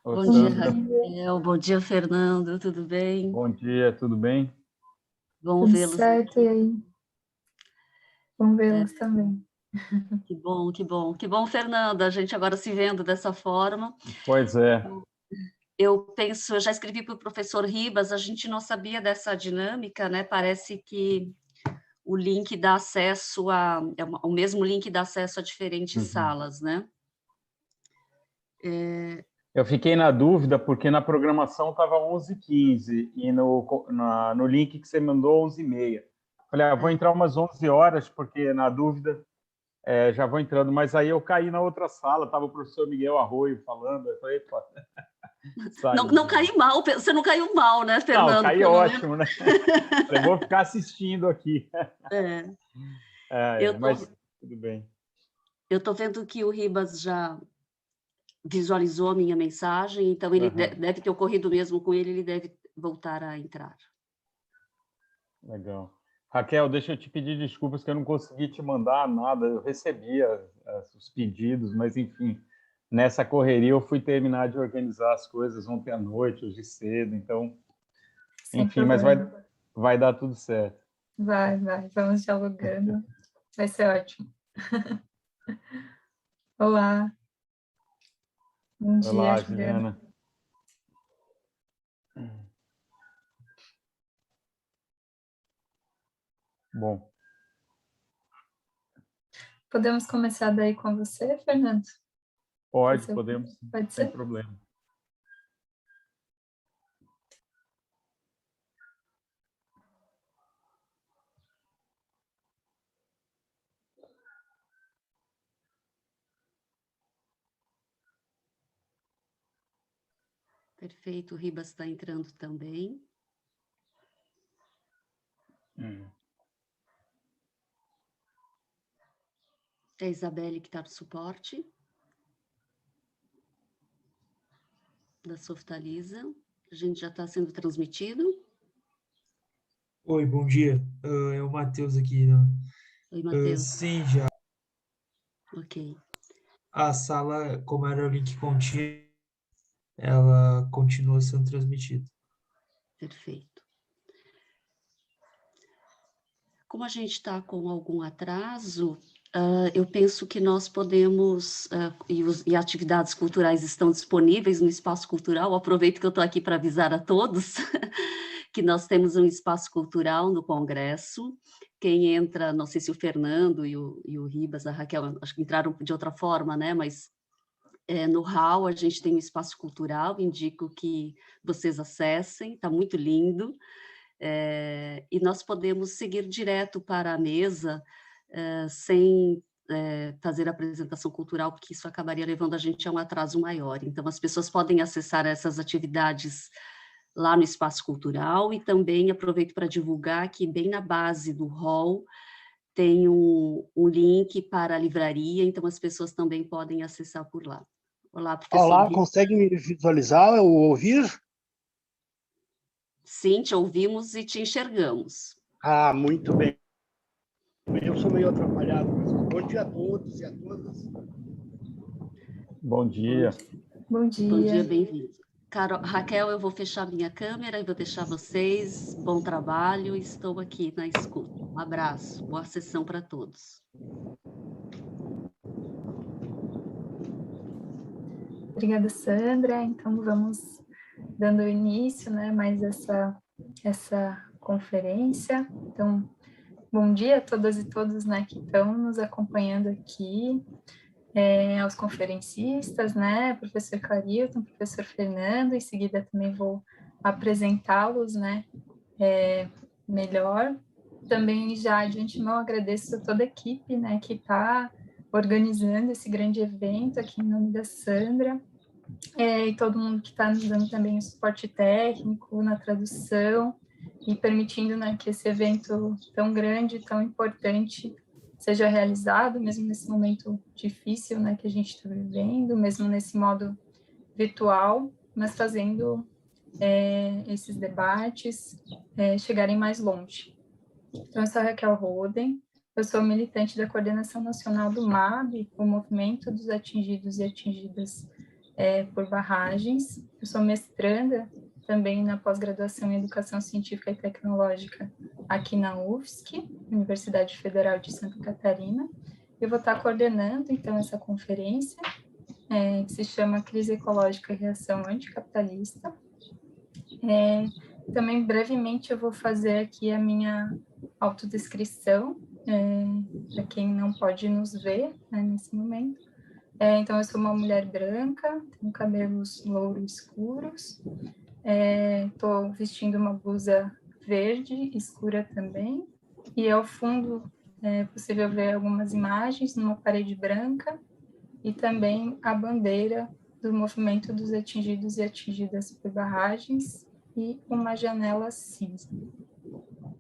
Ô, Bom dia, Sandra. Raquel. Bom dia, Fernando. Tudo bem? Bom dia, tudo bem? Bom Tudo vê-los certo, e aqui. aí? Bom vê-los também. Que bom, que bom. Que bom, Fernando, a gente agora se vendo dessa forma. Pois é. Eu já escrevi para o professor Ribas, a gente não sabia dessa dinâmica, né? Parece que o link dá acesso o mesmo link dá acesso a diferentes salas, né? Eu fiquei na dúvida porque na programação estava 11h15 e no link que você mandou 11h30. Falei, vou entrar umas 11 horas porque na dúvida já vou entrando. Mas aí eu caí na outra sala, estava o professor Miguel Arroio falando. Eu falei, pô, Não caí mal, você não caiu mal, né, Fernando? Não, caí ótimo, né? Falei, vou ficar assistindo aqui. Mas tudo bem. Eu estou vendo que o Ribas já visualizou a minha mensagem, então ele deve ter ocorrido mesmo com ele deve voltar a entrar. Legal. Raquel, deixa eu te pedir desculpas que eu não consegui te mandar nada, eu recebi os pedidos, mas enfim, nessa correria eu fui terminar de organizar as coisas ontem à noite, hoje cedo, então, enfim, mas vai dar tudo certo. Vai, vamos dialogando, vai ser ótimo. Olá. Bom dia, Olá, Juliana. Bom. Podemos começar daí com você, Fernando? Podemos, Pode sem ser? problema. Perfeito, o Ribas está entrando também. É a Isabelle que está no suporte. Da Softaliza. A gente já está sendo transmitido. Oi, bom dia. É o Matheus aqui, né? Oi, Matheus. Sim, já. Ok. A sala, como era o link contínuo, ela continua sendo transmitida. Perfeito. Como a gente está com algum atraso, eu penso que nós podemos, e atividades culturais estão disponíveis no Espaço Cultural, aproveito que eu estou aqui para avisar a todos que nós temos um espaço cultural no Congresso. Quem entra, não sei se o Fernando e o Ribas, a Raquel, acho que entraram de outra forma, né? Mas no hall a gente tem um espaço cultural, indico que vocês acessem, está muito lindo. E nós podemos seguir direto para a mesa sem fazer a apresentação cultural, porque isso acabaria levando a gente a um atraso maior. Então, as pessoas podem acessar essas atividades lá no Espaço Cultural e também aproveito para divulgar que bem na base do hall tem um link para a livraria, então as pessoas também podem acessar por lá. Olá, professor. Olá, consegue me visualizar ou ouvir? Sim, te ouvimos e te enxergamos. Ah, muito bem. Eu sou meio atrapalhado, mas bom dia a todos e a todas. Bom dia. Bom dia. Bom dia, bem-vindo. Raquel, eu vou fechar minha câmera e vou deixar vocês. Bom trabalho, estou aqui na escuta. Um abraço, boa sessão para todos. Obrigada, Sandra. Então, vamos dando início, né, mais essa conferência. Então, bom dia a todas e todos, né, que estão nos acompanhando aqui, aos conferencistas, né, professor Clarilton, professor Fernando, em seguida também vou apresentá-los, né, melhor. Também já de antemão agradeço a toda a equipe, né, que está organizando esse grande evento aqui em nome da Sandra, e todo mundo que está nos dando também o suporte técnico na tradução e permitindo, né, que esse evento tão grande, tão importante, seja realizado, mesmo nesse momento difícil, né, que a gente está vivendo, mesmo nesse modo virtual, mas fazendo esses debates chegarem mais longe. Então, eu sou a Raquel Roden, eu sou militante da Coordenação Nacional do MAB, o Movimento dos Atingidos e Atingidas por barragens. Eu sou mestranda também na pós-graduação em Educação Científica e Tecnológica aqui na UFSC, Universidade Federal de Santa Catarina. Eu vou estar coordenando, então, essa conferência, que se chama Crise Ecológica e Reação Anticapitalista. Também, brevemente, eu vou fazer aqui a minha autodescrição, para quem não pode nos ver, né, nesse momento. Então, eu sou uma mulher branca, tenho cabelos louros escuros, estou vestindo uma blusa verde escura também, e ao fundo é possível ver algumas imagens numa parede branca e também a bandeira do movimento dos atingidos e atingidas por barragens e uma janela cinza.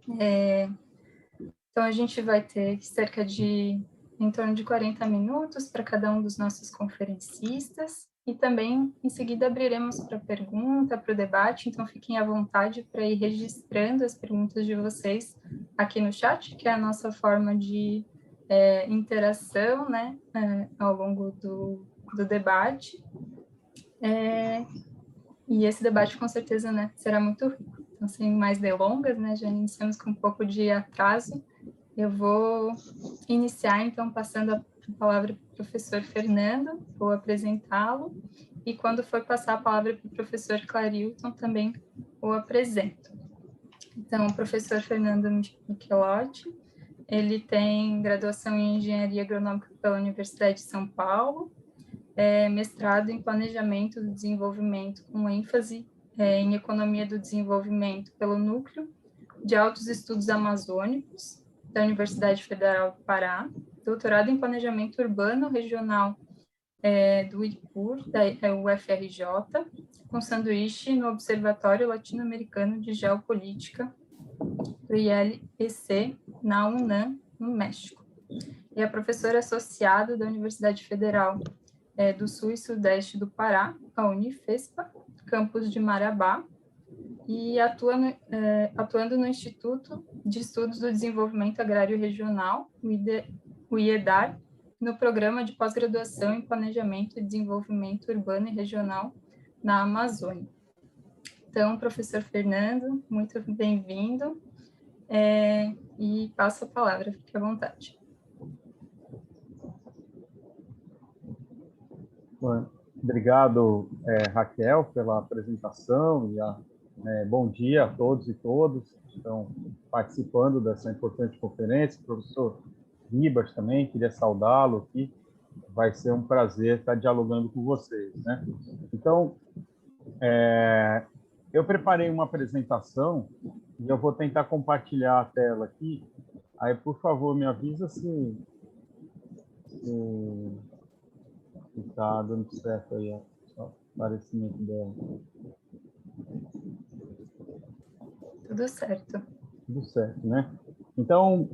Então, a gente vai ter cerca de em torno de 40 minutos para cada um dos nossos conferencistas, e também, em seguida, abriremos para pergunta, para o debate, então fiquem à vontade para ir registrando as perguntas de vocês aqui no chat, que é a nossa forma de interação, né, ao longo do debate. E esse debate, com certeza, né, será muito rico. Então, sem mais delongas, né, já iniciamos com um pouco de atraso. Eu vou iniciar, então, passando a palavra para o professor Fernando, vou apresentá-lo, e quando for passar a palavra para o professor Clarilton, também o apresento. Então, o professor Fernando Michelotti, ele tem graduação em Engenharia Agronômica pela Universidade de São Paulo, mestrado em Planejamento do Desenvolvimento, com ênfase em Economia do Desenvolvimento pelo Núcleo de Altos Estudos Amazônicos, da Universidade Federal do Pará, doutorado em Planejamento Urbano Regional do IPUR, da UFRJ, com sanduíche no Observatório Latino-Americano de Geopolítica, do ILEC, na UNAM, no México. E é professora associada da Universidade Federal do Sul e Sudeste do Pará, a Unifespa, campus de Marabá, e atuando no Instituto de Estudos do Desenvolvimento Agrário Regional, o IEDAR, no Programa de Pós-Graduação em Planejamento e Desenvolvimento Urbano e Regional na Amazônia. Então, professor Fernando, muito bem-vindo, e passo a palavra, fique à vontade. Obrigado, Raquel, pela apresentação e bom dia a todos e todas que estão participando dessa importante conferência. O professor Ribas também, queria saudá-lo aqui. Vai ser um prazer estar dialogando com vocês, né? Então, eu preparei uma apresentação e eu vou tentar compartilhar a tela aqui. Aí, por favor, me avisa se está dando certo aí o aparecimento dela. Tudo certo. Tudo certo, né? Então,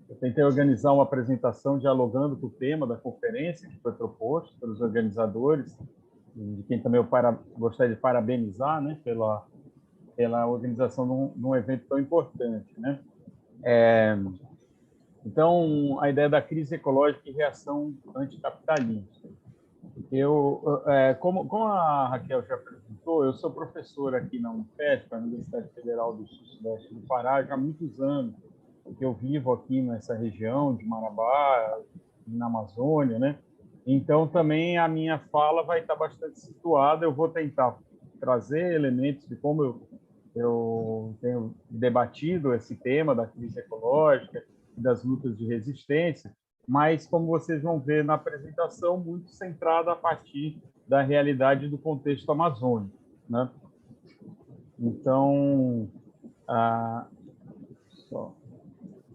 eu tentei organizar uma apresentação dialogando com o tema da conferência que foi proposto pelos organizadores, de quem também eu gostaria de parabenizar, né, pela organização de um evento tão importante, né? Então, a ideia da crise ecológica e reação anticapitalista. Como a Raquel já apresentou, eu sou professor aqui na Unifesp, na Universidade Federal do Sul e Sudeste do Pará, já há muitos anos que eu vivo aqui nessa região de Marabá, na Amazônia, né? Então, também a minha fala vai estar bastante situada. Eu vou tentar trazer elementos de como eu tenho debatido esse tema da crise ecológica, das lutas de resistência, mas, como vocês vão ver na apresentação, muito centrada a partir da realidade do contexto amazônico, né? Então, só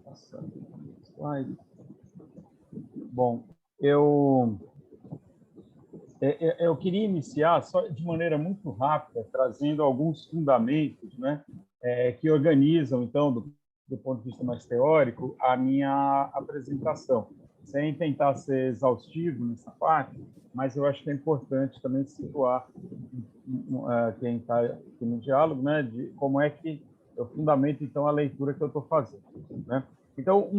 passando o slide. Bom, eu queria iniciar só de maneira muito rápida, trazendo alguns fundamentos, né, que organizam, então, do ponto de vista mais teórico, a minha apresentação, sem tentar ser exaustivo nessa parte, mas eu acho que é importante também situar quem está aqui no diálogo, né, de como é que eu fundamento, então, a leitura que eu estou fazendo, né? Então,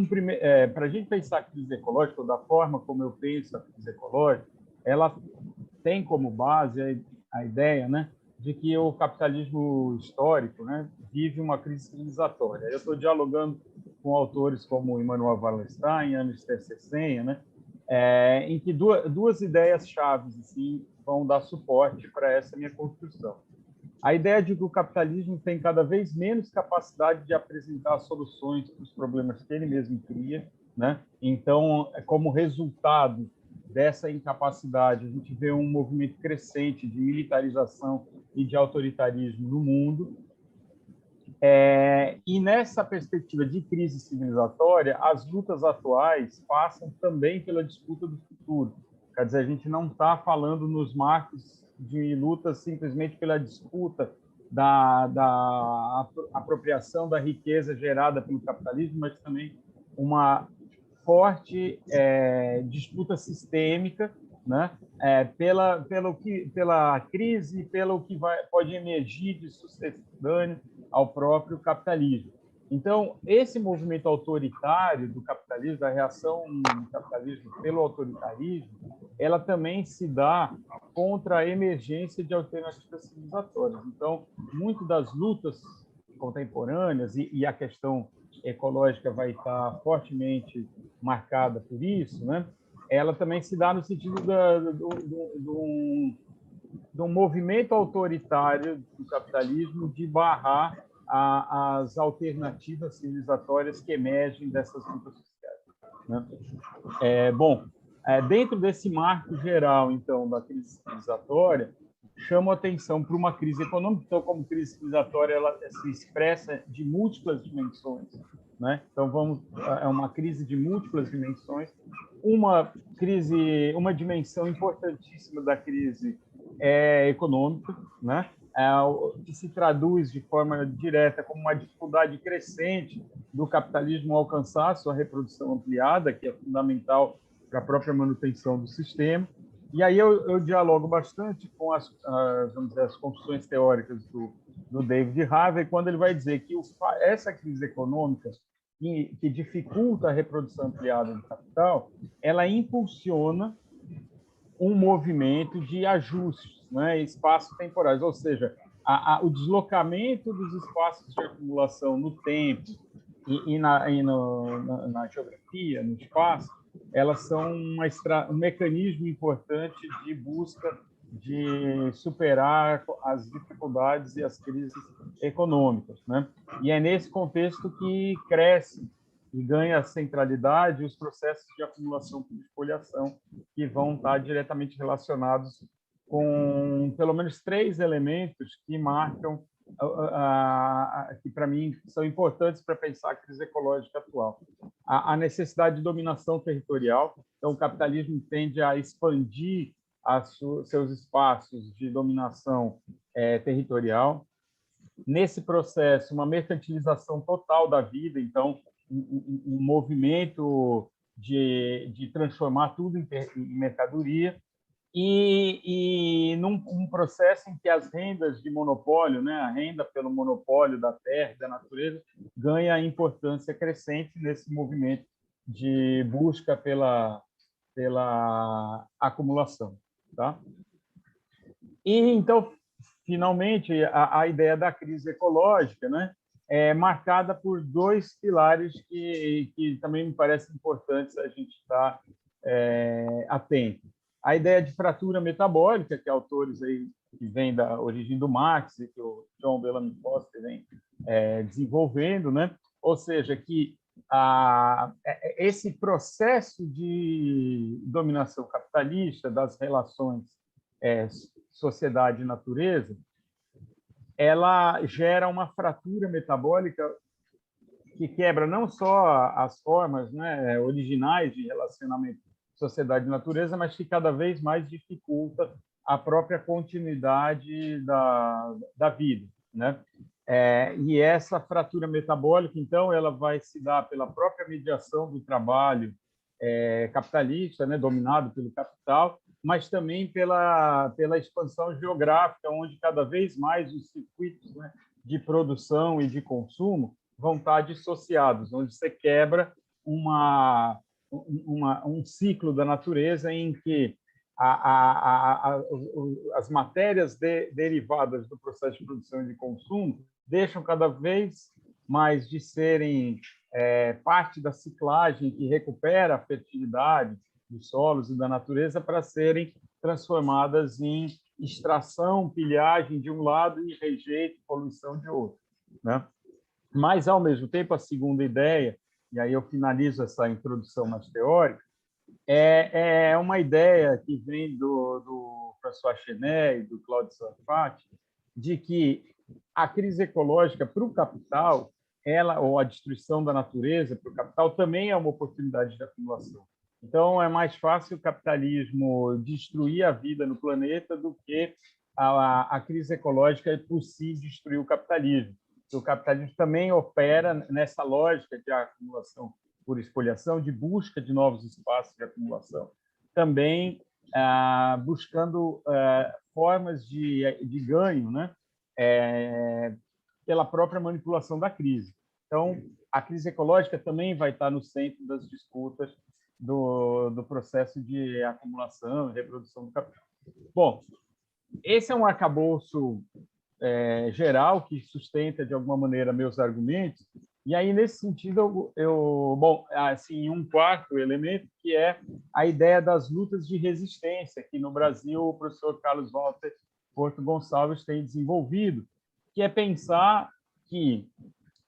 para a gente pensar a crise ecológica, ou da forma como eu penso a crise ecológica, ela tem como base a ideia, né, de que o capitalismo histórico, né, vive uma crise civilizatória. Eu estou dialogando com autores como Immanuel Wallerstein, Anister Senha, né, em que duas ideias chaves assim, vão dar suporte para essa minha construção. A ideia de que o capitalismo tem cada vez menos capacidade de apresentar soluções para os problemas que ele mesmo cria, né? Então, como resultado dessa incapacidade, a gente vê um movimento crescente de militarização e de autoritarismo no mundo. E nessa perspectiva de crise civilizatória, as lutas atuais passam também pela disputa do futuro. Quer dizer, a gente não está falando nos marcos de luta simplesmente pela disputa da apropriação da riqueza gerada pelo capitalismo, mas também uma forte disputa sistêmica, né, pela crise, pelo que pode emergir de sucedâneo ao próprio capitalismo. Então, esse movimento autoritário do capitalismo, da reação do capitalismo pelo autoritarismo, ela também se dá contra a emergência de alternativas civilizatórias. Então, muito das lutas contemporâneas, e a questão ecológica vai estar fortemente marcada por isso, né? Ela também se dá no sentido de um movimento autoritário do capitalismo de barrar as alternativas civilizatórias que emergem dessas lutas sociais, né? Dentro desse marco geral, então, da crise civilizatória, chamo a atenção para uma crise econômica. Então, como crise civilizatória, ela se expressa de múltiplas dimensões, né? Então, é uma crise de múltiplas dimensões. Uma dimensão importantíssima da crise é econômica, né? Que se traduz de forma direta como uma dificuldade crescente do capitalismo alcançar sua reprodução ampliada, que é fundamental para a própria manutenção do sistema. E aí eu dialogo bastante com vamos dizer, as construções teóricas do David Harvey, quando ele vai dizer que essa crise econômica que dificulta a reprodução ampliada do capital, ela impulsiona um movimento de ajustes, né, espaço-temporais, ou seja, o deslocamento dos espaços de acumulação no tempo e na geografia, no espaço, elas são um mecanismo importante de busca de superar as dificuldades e as crises econômicas, né? E é nesse contexto que cresce e ganha centralidade os processos de acumulação por espoliação, que vão estar diretamente relacionados com pelo menos 3 elementos que marcam, que para mim são importantes para pensar a crise ecológica atual. A necessidade de dominação territorial. Então, o capitalismo tende a expandir seus espaços de dominação territorial. Nesse processo, uma mercantilização total da vida, então, um movimento de transformar tudo em mercadoria, e num processo em que as rendas de monopólio, né, a renda pelo monopólio da terra e da natureza, ganha importância crescente nesse movimento de busca pela acumulação, tá? E então, finalmente, a ideia da crise ecológica, né, é marcada por 2 pilares que também me parecem importantes a gente estar atento. A ideia de fratura metabólica, que autores aí que vêm da origem do Marx e que o John Bellamy Foster vem desenvolvendo, né? Ou seja, que esse processo de dominação capitalista das relações sociedade e natureza, ela gera uma fratura metabólica que quebra não só as formas, né, originais de relacionamento sociedade e natureza, mas que cada vez mais dificulta a própria continuidade da vida, né? E essa fratura metabólica, então, ela vai se dar pela própria mediação do trabalho capitalista, né, dominado pelo capital, mas também pela expansão geográfica, onde cada vez mais os circuitos, né, de produção e de consumo vão estar dissociados, onde você quebra um ciclo da natureza em que as matérias derivadas do processo de produção e de consumo deixam cada vez mais de serem parte da ciclagem que recupera a fertilidade dos solos e da natureza para serem transformadas em extração, pilhagem de um lado e rejeito, poluição de outro, né? Mas, ao mesmo tempo, a segunda ideia, e aí eu finalizo essa introdução mais teórica, é uma ideia que vem do François Chenet e do Claudio Sarfati, de que a crise ecológica para o capital, ou a destruição da natureza para o capital, também é uma oportunidade de acumulação. Então, é mais fácil o capitalismo destruir a vida no planeta do que a crise ecológica por si destruir o capitalismo. O capitalismo também opera nessa lógica de acumulação por espoliação, de busca de novos espaços de acumulação, também buscando formas de ganho, né? Pela própria manipulação da crise. Então, a crise ecológica também vai estar no centro das disputas do processo de acumulação e reprodução do capital. Bom, esse é um arcabouço geral que sustenta, de alguma maneira, meus argumentos. E aí, nesse sentido, bom, assim, um quarto elemento, que é a ideia das lutas de resistência, que no Brasil o professor Carlos Walter Porto Gonçalves tem desenvolvido, que é pensar que,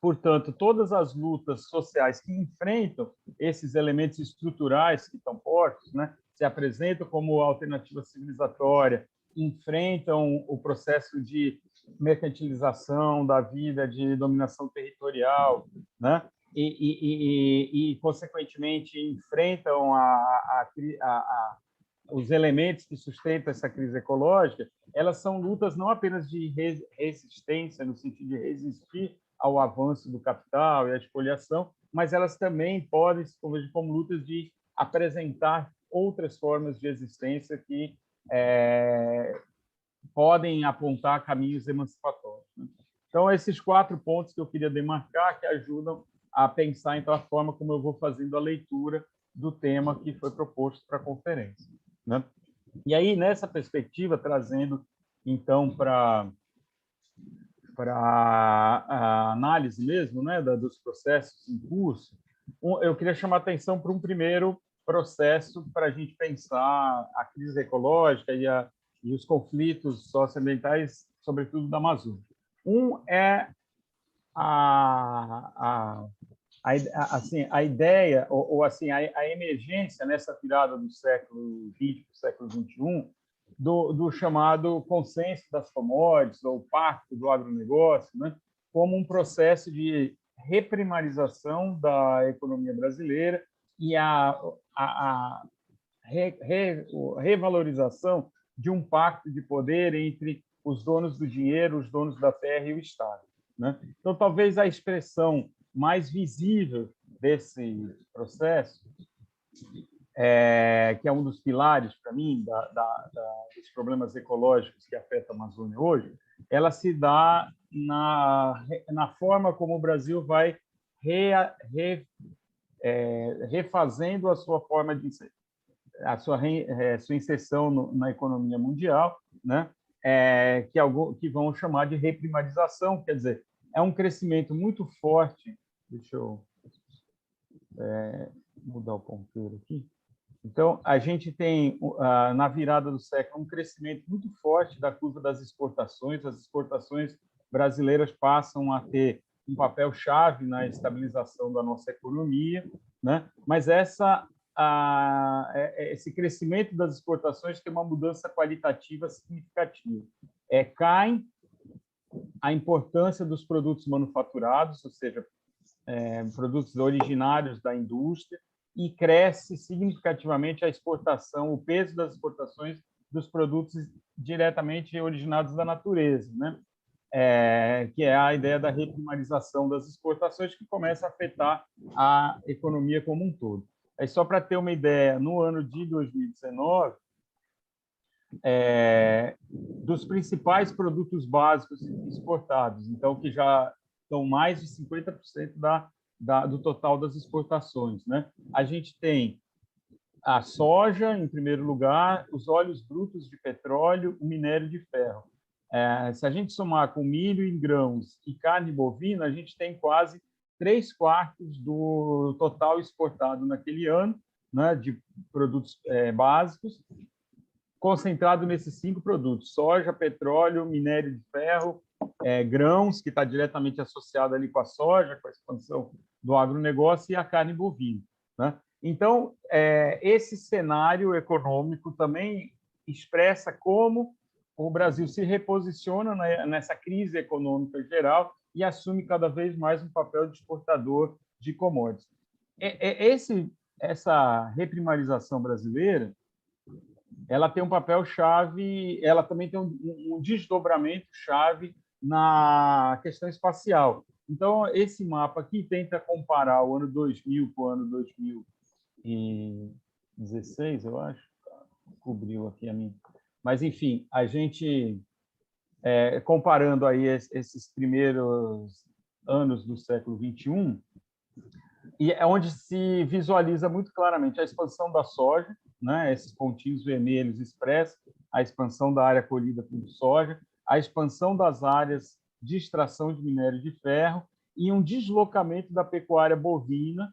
portanto, todas as lutas sociais que enfrentam esses elementos estruturais que estão postos, né, se apresentam como alternativa civilizatória, enfrentam o processo de mercantilização da vida, de dominação territorial, né, e consequentemente, enfrentam os elementos que sustentam essa crise ecológica, elas são lutas não apenas de resistência, no sentido de resistir ao avanço do capital e à espoliação, mas elas também podem se converter como lutas de apresentar outras formas de existência que podem apontar caminhos emancipatórios, né? Então, esses 4 pontos que eu queria demarcar, que ajudam a pensar, então, a forma como eu vou fazendo a leitura do tema que foi proposto para a conferência, né? E aí, nessa perspectiva, trazendo, então, para a análise mesmo, né, dos processos em curso, eu queria chamar a atenção para um primeiro processo para a gente pensar a crise ecológica e os conflitos socioambientais, sobretudo da Amazônia. É a ideia, ou assim, a emergência nessa virada do século XX para o século XXI, do chamado consenso das commodities, ou pacto do agronegócio, né, como um processo de reprimarização da economia brasileira e a revalorização de um pacto de poder entre os donos do dinheiro, os donos da terra e o Estado, né? Então, talvez a expressão mais visível desse processo, que é um dos pilares, para mim, dos problemas ecológicos que afetam a Amazônia hoje, ela se dá na forma como o Brasil vai refazendo a sua forma de sua inserção na economia mundial, né? Que vão chamar de reprimarização, quer dizer, é um crescimento muito forte. Deixa eu mudar o ponteiro aqui. Então, a gente tem, na virada do século, um crescimento muito forte da curva das exportações. As exportações brasileiras passam a ter um papel-chave na estabilização da nossa economia, né? Mas esse crescimento das exportações tem uma mudança qualitativa significativa. Cai a importância dos produtos manufaturados, ou seja, produtos originários da indústria, e cresce significativamente a exportação, o peso das exportações dos produtos diretamente originados da natureza, né? Que é a ideia da reprimarização das exportações, que começa a afetar a economia como um todo. Só para ter uma ideia, no ano de 2019, dos principais produtos básicos exportados, então, que já são mais de 50% do total das exportações, né? A gente tem a soja, em primeiro lugar, os óleos brutos de petróleo, o minério de ferro. Se a gente somar com milho em grãos e carne bovina, a gente tem quase 3/4 do total exportado naquele ano, né, de produtos básicos, concentrado nesses 5 produtos: soja, petróleo, minério de ferro, grãos, que está diretamente associado ali com a soja, com a expansão do agronegócio, e a carne bovina, né? Então, esse cenário econômico também expressa como o Brasil se reposiciona nessa crise econômica geral e assume cada vez mais um papel de exportador de commodities. Essa reprimarização brasileira, ela tem um papel chave, ela também tem um desdobramento chave na questão espacial. Então, esse mapa aqui tenta comparar o ano 2000 com o ano 2016, eu acho. Cobriu aqui a mim. Mas, enfim, a gente, comparando aí esses primeiros anos do século XXI, e é onde se visualiza muito claramente a expansão da soja, né? Esses pontinhos vermelhos expressam a expansão da área colhida por soja, a expansão das áreas de extração de minério de ferro e um deslocamento da pecuária bovina,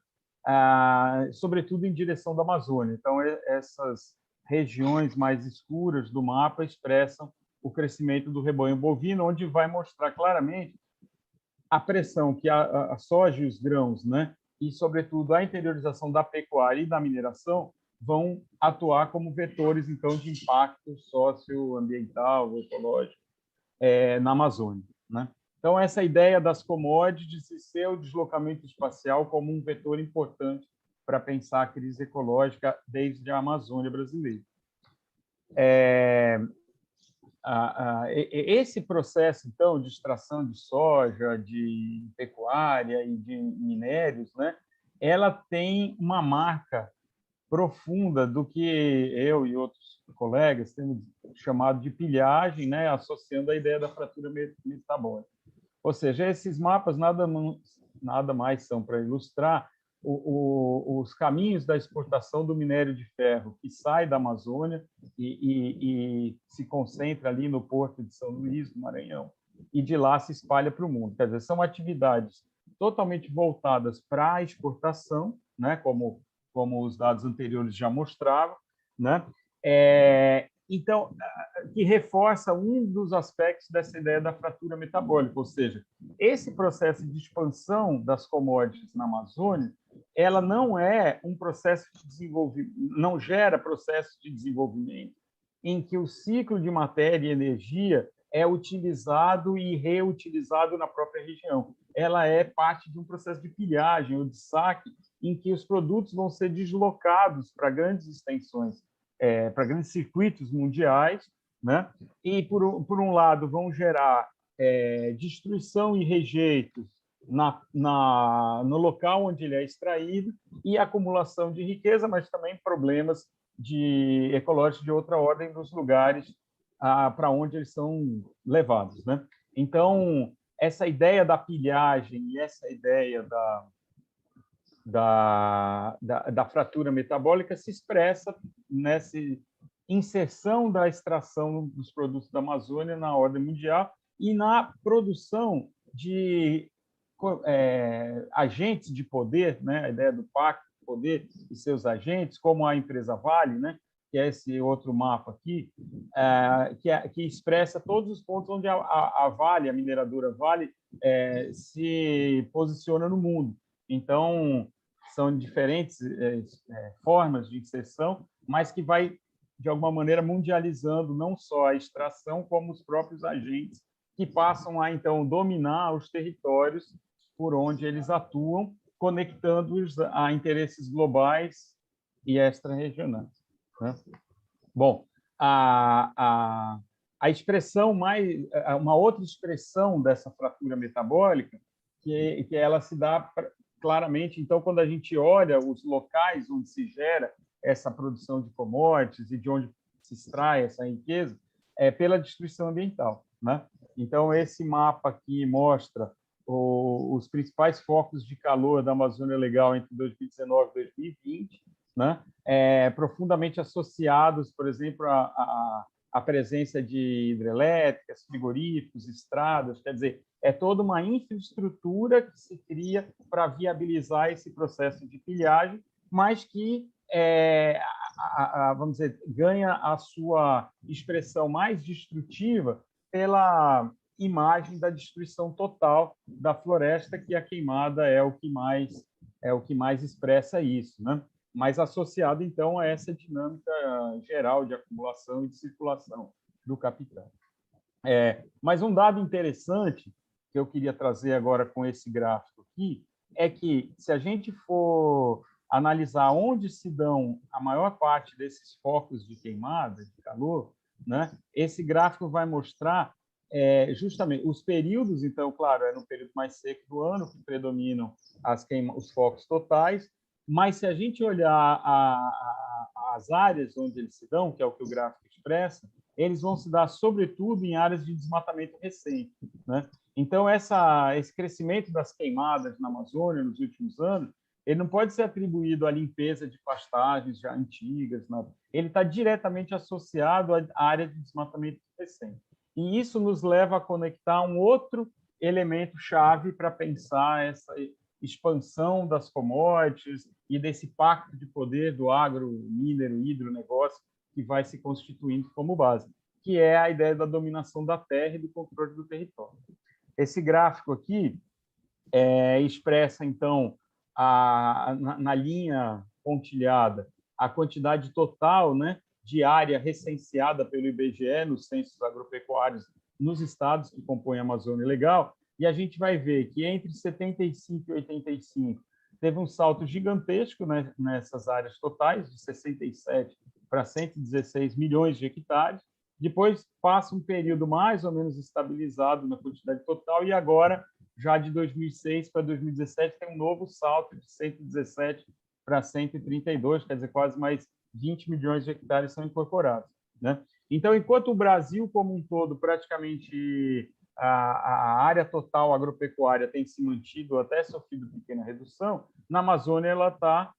sobretudo em direção da Amazônia. Então, essas regiões mais escuras do mapa expressam o crescimento do rebanho bovino, onde vai mostrar claramente a pressão que a soja e os grãos, né, e, sobretudo, a interiorização da pecuária e da mineração vão atuar como vetores, então, de impacto socioambiental, ecológico, na Amazônia, né? Então, essa ideia das commodities e seu deslocamento espacial como um vetor importante para pensar a crise ecológica desde a Amazônia brasileira. Esse processo, então, de extração de soja, de pecuária e de minérios, né, ela tem uma marca profunda do que eu e outros colegas temos chamado de pilhagem, né, associando a ideia da fratura metabólica. Ou seja, esses mapas nada mais são para ilustrar os caminhos da exportação do minério de ferro que sai da Amazônia e se concentra ali no porto de São Luís, do Maranhão, e de lá se espalha para o mundo. Quer dizer, são atividades totalmente voltadas para a exportação, né, como os dados anteriores já mostravam, né? Então, que reforça um dos aspectos dessa ideia da fratura metabólica, ou seja, esse processo de expansão das commodities na Amazônia, ela não é um processo de desenvolvimento, não gera processo de desenvolvimento em que o ciclo de matéria e energia é utilizado e reutilizado na própria região. Ela é parte de um processo de pilhagem ou de saque, em que os produtos vão ser deslocados para grandes extensões, para grandes circuitos mundiais, né? E, por um lado, vão gerar destruição e rejeitos no local onde ele é extraído e acumulação de riqueza, mas também problemas ecológicos de outra ordem nos lugares para onde eles são levados, né? Então, essa ideia da pilhagem e essa ideia da fratura metabólica se expressa nessa inserção da extração dos produtos da Amazônia na ordem mundial e na produção de agentes de poder, né? A ideia do pacto de poder e seus agentes, como a empresa Vale, né? Que é esse outro mapa aqui, que expressa todos os pontos onde a Vale, a mineradora Vale, se posiciona no mundo. Então, são diferentes formas de inserção, mas que vai, de alguma maneira, mundializando não só a extração, como os próprios agentes, que passam a, então, dominar os territórios por onde eles atuam, conectando-os a interesses globais e extra-regionais, né? Bom, a expressão uma outra expressão dessa fratura metabólica, que ela se dá claramente, então, quando a gente olha os locais onde se gera essa produção de commodities e de onde se extrai essa riqueza, pela destruição ambiental, né? Então, esse mapa aqui mostra os principais focos de calor da Amazônia Legal entre 2019 e 2020, né? Profundamente associados, por exemplo, à presença de hidrelétricas, frigoríficos, estradas, quer dizer, é toda uma infraestrutura que se cria para viabilizar esse processo de pilhagem, mas que, vamos dizer, ganha a sua expressão mais destrutiva pela imagem da destruição total da floresta, que a queimada é o que mais expressa isso, né? Mas associado, então, a essa dinâmica geral de acumulação e de circulação do capital. Mas um dado interessante que eu queria trazer agora com esse gráfico aqui é que, se a gente for analisar onde se dão a maior parte desses focos de queimada, de calor, né, esse gráfico vai mostrar justamente os períodos. Então, claro, é no período mais seco do ano que predominam os focos totais, mas se a gente olhar as áreas onde eles se dão, que é o que o gráfico expressa, eles vão se dar, sobretudo, em áreas de desmatamento recente, né? Então, esse crescimento das queimadas na Amazônia nos últimos anos, ele não pode ser atribuído à limpeza de pastagens já antigas, nada. Ele está diretamente associado à área de desmatamento recente. E isso nos leva a conectar um outro elemento chave para pensar essa expansão das commodities e desse pacto de poder do agro, minero, hidronegócio que vai se constituindo como base, que é a ideia da dominação da terra e do controle do território. Esse gráfico aqui expressa, então, na linha pontilhada, a quantidade total, né, de área recenseada pelo IBGE nos censos agropecuários nos estados que compõem a Amazônia Legal, e a gente vai ver que entre 75 e 85 teve um salto gigantesco, né, nessas áreas totais, de 67 para 116 milhões de hectares. Depois passa um período mais ou menos estabilizado na quantidade total, e agora, já de 2006 para 2017, tem um novo salto de 117 para 132, quer dizer, quase mais 20 milhões de hectares são incorporados, né? Então, enquanto o Brasil como um todo, praticamente a área total agropecuária tem se mantido, até sofrido pequena redução, na Amazônia ela está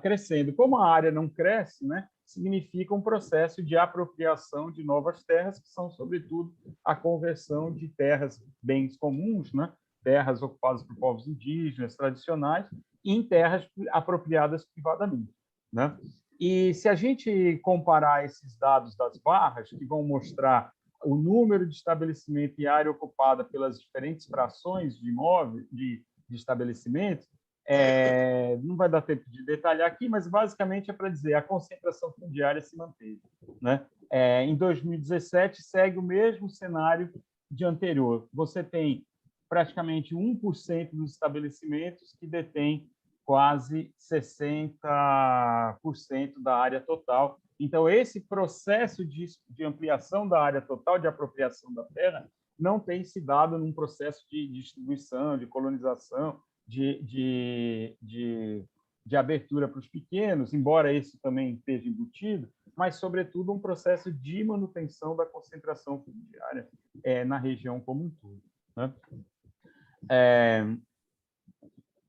crescendo. Como a área não cresce, né, significa um processo de apropriação de novas terras, que são, sobretudo, a conversão de terras, bens comuns, né, terras ocupadas por povos indígenas tradicionais, em terras apropriadas privadamente, né? E se a gente comparar esses dados das barras, que vão mostrar o número de estabelecimento e área ocupada pelas diferentes frações de imóveis, de estabelecimentos, não vai dar tempo de detalhar aqui, mas basicamente é para dizer a concentração fundiária se manteve, né? Em 2017 segue o mesmo cenário de anterior. Você tem praticamente 1% dos estabelecimentos que detêm quase 60% da área total. Então, esse processo de ampliação da área total, de apropriação da terra, não tem se dado num processo de distribuição, de colonização, de abertura para os pequenos, embora esse também esteja embutido, mas, sobretudo, um processo de manutenção da concentração fundiária na região como um todo, né?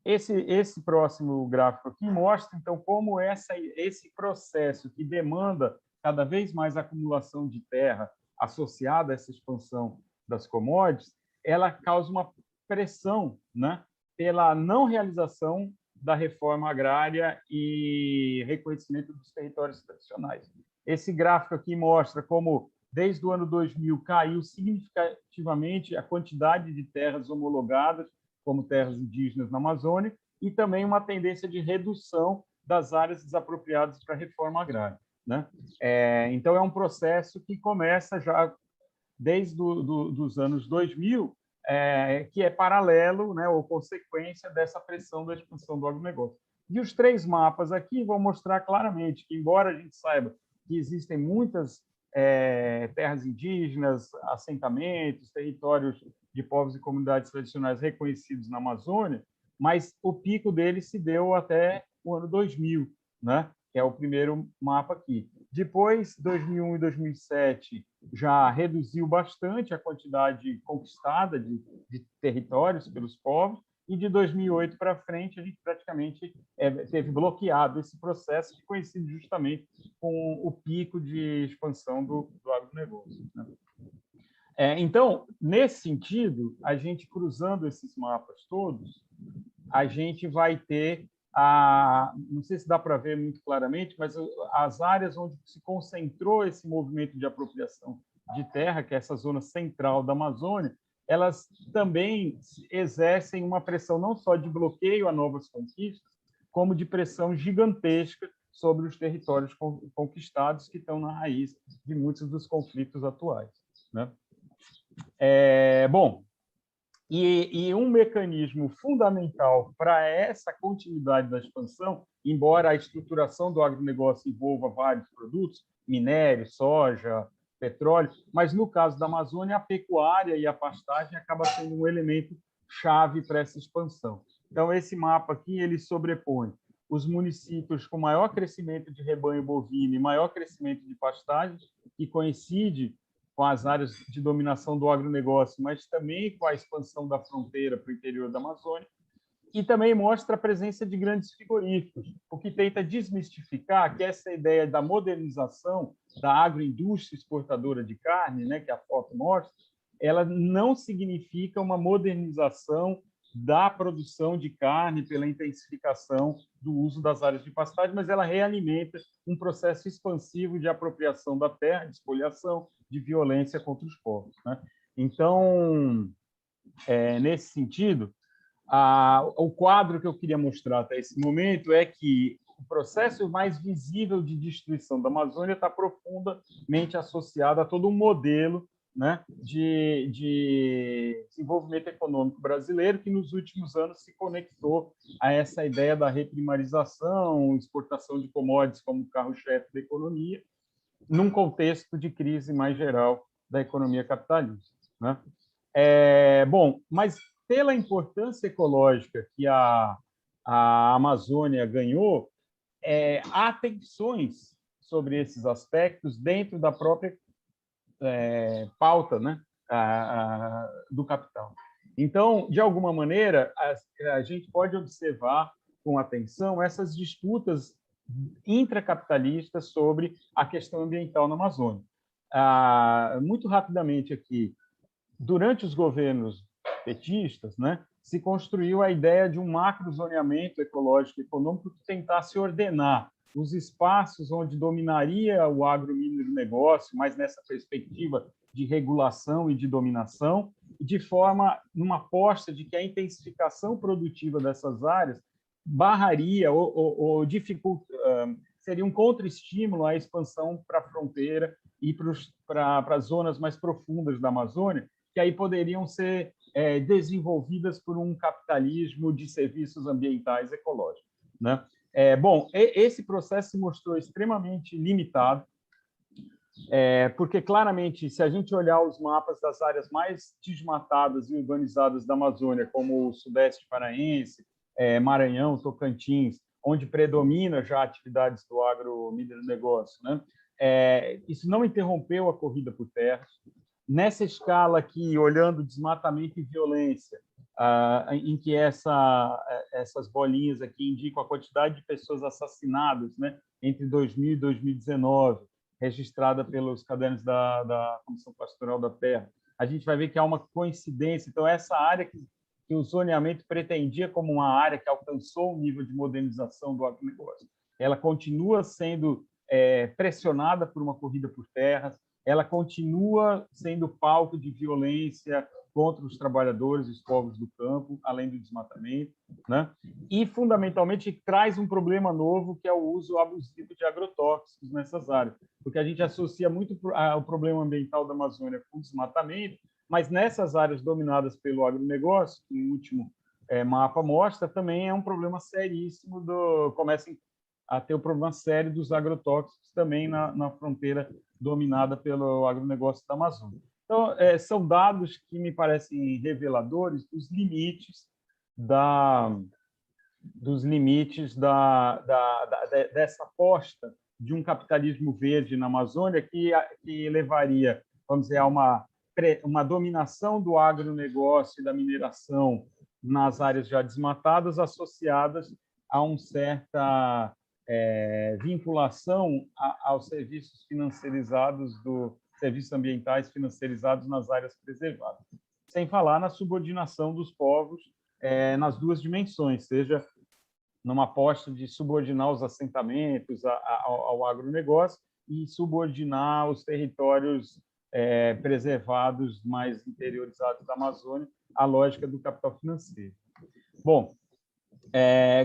Esse próximo gráfico aqui mostra, então, como esse processo que demanda cada vez mais acumulação de terra associada a essa expansão das commodities, ela causa uma pressão, né, pela não realização da reforma agrária e reconhecimento dos territórios tradicionais. Esse gráfico aqui mostra como, desde o ano 2000, caiu significativamente a quantidade de terras homologadas como terras indígenas na Amazônia, e também uma tendência de redução das áreas desapropriadas para a reforma agrária, né? Então, é um processo que começa já desde os anos 2000, que é paralelo, né, ou consequência dessa pressão da expansão do agronegócio. E os três mapas aqui vão mostrar claramente que, embora a gente saiba que existem muitas terras indígenas, assentamentos, territórios de povos e comunidades tradicionais reconhecidos na Amazônia, mas o pico deles se deu até o ano 2000, né? Que é o primeiro mapa aqui. Depois, 2001 e 2007, já reduziu bastante a quantidade conquistada de territórios pelos povos, e de 2008 para frente a gente praticamente teve bloqueado esse processo, que coincide justamente com o pico de expansão do agronegócio, né? Então, nesse sentido, a gente cruzando esses mapas todos, a gente vai ter não sei se dá para ver muito claramente, mas as áreas onde se concentrou esse movimento de apropriação de terra, que é essa zona central da Amazônia, elas também exercem uma pressão não só de bloqueio a novas conquistas, como de pressão gigantesca sobre os territórios conquistados, que estão na raiz de muitos dos conflitos atuais, né? Bom, e um mecanismo fundamental para essa continuidade da expansão, embora a estruturação do agronegócio envolva vários produtos, minério, soja, petróleo, mas no caso da Amazônia, a pecuária e a pastagem acaba sendo um elemento chave para essa expansão. Então, esse mapa aqui, ele sobrepõe os municípios com maior crescimento de rebanho bovino e maior crescimento de pastagem, que coincide com as áreas de dominação do agronegócio, mas também com a expansão da fronteira para o interior da Amazônia, e também mostra a presença de grandes frigoríficos, o que tenta desmistificar que essa ideia da modernização da agroindústria exportadora de carne, né, que a foto mostra, ela não significa uma modernização da produção de carne pela intensificação do uso das áreas de pastagem, mas ela realimenta um processo expansivo de apropriação da terra, de espoliação, de violência contra os povos, né? Então, nesse sentido, o quadro que eu queria mostrar até esse momento é que o processo mais visível de destruição da Amazônia está profundamente associado a todo um modelo, né, de desenvolvimento econômico brasileiro, que nos últimos anos se conectou a essa ideia da reprimarização, exportação de commodities como carro-chefe da economia, num contexto de crise mais geral da economia capitalista, né? Bom, mas pela importância ecológica que a Amazônia ganhou, há tensões sobre esses aspectos dentro da própria pauta, né, do capital. Então, de alguma maneira, a gente pode observar com atenção essas disputas intracapitalistas sobre a questão ambiental na Amazônia. Muito rapidamente aqui, durante os governos petistas, né, se construiu a ideia de um macrozoneamento ecológico e econômico que tentasse ordenar os espaços onde dominaria o agronegócio, mas nessa perspectiva de regulação e de dominação, de forma, numa aposta de que a intensificação produtiva dessas áreas barraria ou dificulta, seria um contra-estímulo à expansão para a fronteira e para as zonas mais profundas da Amazônia, que aí poderiam ser desenvolvidas por um capitalismo de serviços ambientais ecológicos, né? Bom, esse processo se mostrou extremamente limitado, porque, claramente, se a gente olhar os mapas das áreas mais desmatadas e urbanizadas da Amazônia, como o Sudeste Paraense, Maranhão, Tocantins, onde predomina já atividades do agronegócio, né? Isso não interrompeu a corrida por terras. Nessa escala aqui, olhando desmatamento e violência, em que essas bolinhas aqui indicam a quantidade de pessoas assassinadas, né, entre 2000 e 2019, registrada pelos cadernos da Comissão Pastoral da Terra, a gente vai ver que há uma coincidência. Então, essa área que o zoneamento pretendia como uma área que alcançou um nível de modernização do agronegócio, ela continua sendo pressionada por uma corrida por terras, ela continua sendo palco de violência contra os trabalhadores, os povos do campo, além do desmatamento, né? E, fundamentalmente, traz um problema novo, que é o uso abusivo de agrotóxicos nessas áreas, porque a gente associa muito o problema ambiental da Amazônia com o desmatamento, mas nessas áreas dominadas pelo agronegócio, que o último mapa mostra, também é um problema seríssimo, começa a ter o problema sério dos agrotóxicos também na fronteira dominada pelo agronegócio da Amazônia. Então, são dados que me parecem reveladores dos limites dessa aposta de um capitalismo verde na Amazônia que levaria, vamos dizer, a uma dominação do agronegócio e da mineração nas áreas já desmatadas, associadas a uma certa vinculação aos serviços financiarizados serviços ambientais financiarizados nas áreas preservadas, sem falar na subordinação dos povos nas duas dimensões, seja numa aposta de subordinar os assentamentos ao agronegócio e subordinar os territórios preservados mais interiorizados da Amazônia à lógica do capital financeiro. Bom,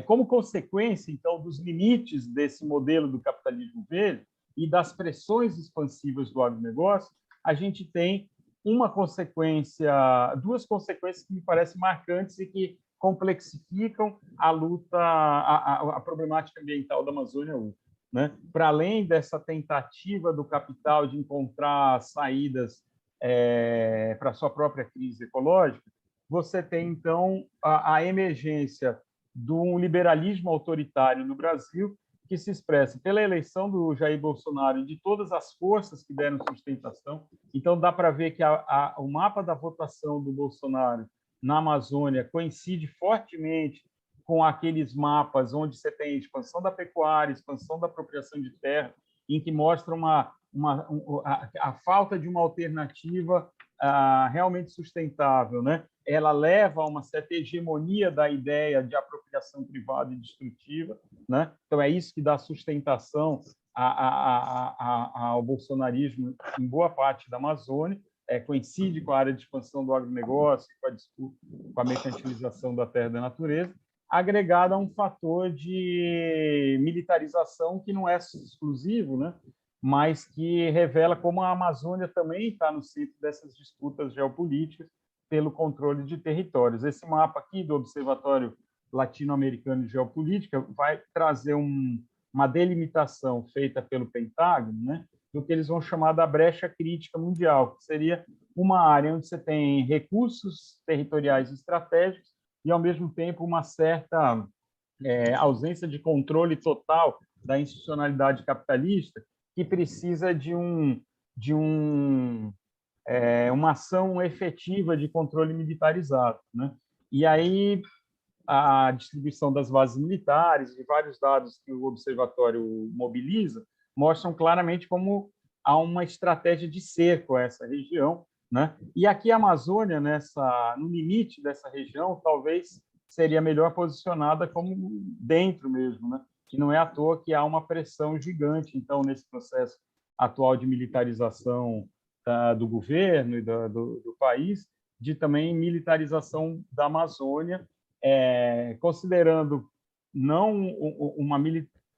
como consequência, então, dos limites desse modelo do capitalismo verde e das pressões expansivas do agronegócio, a gente tem duas consequências que me parecem marcantes e que complexificam a luta, a problemática ambiental da Amazônia hoje, né? Para além dessa tentativa do capital de encontrar saídas para a sua própria crise ecológica, você tem, então, a emergência de um liberalismo autoritário no Brasil, que se expressa pela eleição do Jair Bolsonaro e de todas as forças que deram sustentação. Então, dá para ver que o mapa da votação do Bolsonaro na Amazônia coincide fortemente com aqueles mapas onde você tem expansão da pecuária, expansão da apropriação de terra, em que mostra a falta de uma alternativa realmente sustentável, né? Ela leva a uma certa hegemonia da ideia de apropriação privada e destrutiva, né? Então, é isso que dá sustentação ao bolsonarismo em boa parte da Amazônia, coincide com a área de expansão do agronegócio, com a mercantilização da terra e da natureza, agregada a um fator de militarização que não é exclusivo, né? Mas que revela como a Amazônia também está no centro dessas disputas geopolíticas pelo controle de territórios. Esse mapa aqui do Observatório Latino-Americano de Geopolítica vai trazer uma delimitação feita pelo Pentágono, né, do que eles vão chamar da brecha crítica mundial, que seria uma área onde você tem recursos territoriais estratégicos e, ao mesmo tempo, uma certa ausência de controle total da institucionalidade capitalista, que precisa de uma ação efetiva de controle militarizado, né? E aí a distribuição das bases militares e vários dados que o observatório mobiliza mostram claramente como há uma estratégia de cerco a essa região, né? E aqui a Amazônia, no limite dessa região, talvez seria melhor posicionada como dentro mesmo, né? Que não é à toa que há uma pressão gigante, então, nesse processo atual de militarização do governo e do país, de também militarização da Amazônia, considerando não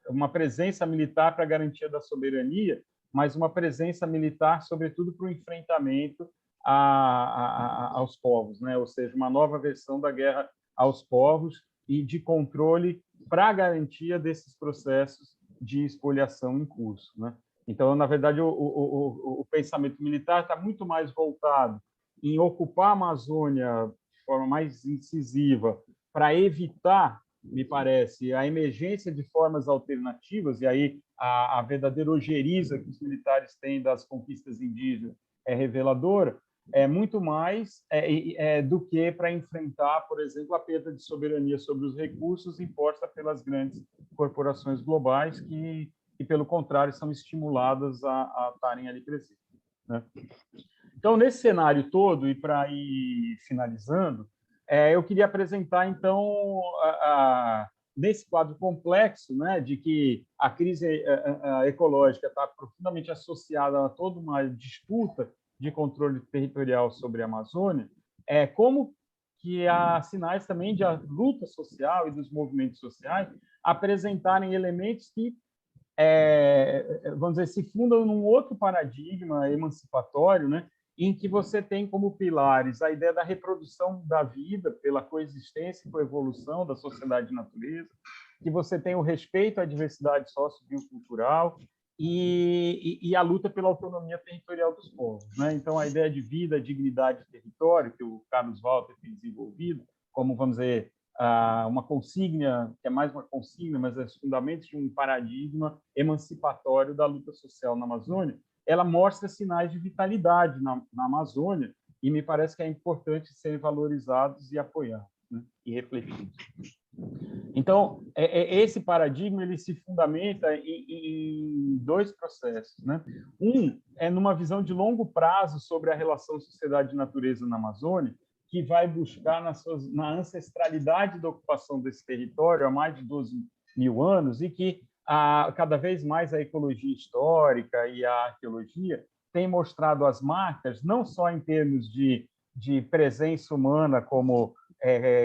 uma presença militar para a garantia da soberania, mas uma presença militar, sobretudo, para o enfrentamento aos povos, né? Ou seja, uma nova versão da guerra aos povos e de controle para a garantia desses processos de expoliação em curso, né? Então, na verdade, o pensamento militar está muito mais voltado em ocupar a Amazônia de forma mais incisiva para evitar, me parece, a emergência de formas alternativas, e aí a verdadeira ojeriza que os militares têm das conquistas indígenas é reveladora, muito mais do que para enfrentar, por exemplo, a perda de soberania sobre os recursos imposta pelas grandes corporações globais que pelo contrário, são estimuladas a estarem ali presentes, né? Então, nesse cenário todo, e para ir finalizando, eu queria apresentar, então, nesse quadro complexo, né, de que a crise ecológica está profundamente associada a toda uma disputa de controle territorial sobre a Amazônia, como que há sinais também de a luta social e dos movimentos sociais apresentarem elementos que vamos dizer, se fundam num outro paradigma emancipatório, né, em que você tem como pilares a ideia da reprodução da vida pela coexistência e coevolução da sociedade e natureza, que você tem o respeito à diversidade socio-biocultural e a luta pela autonomia territorial dos povos, né? Então, a ideia de vida, dignidade e território, que o Carlos Walter tem desenvolvido, como, vamos dizer, uma consigna, que é mais uma consigna, mas é os fundamentos de um paradigma emancipatório da luta social na Amazônia, ela mostra sinais de vitalidade na Amazônia e me parece que é importante serem valorizados e apoiados. né, e refletidos. Então, esse paradigma ele se fundamenta em dois processos, né? Um é numa visão de longo prazo sobre a relação sociedade e natureza na Amazônia, que vai buscar na ancestralidade da ocupação desse território há mais de 12.000 anos e que cada vez mais a ecologia histórica e a arqueologia têm mostrado as marcas, não só em termos de presença humana, como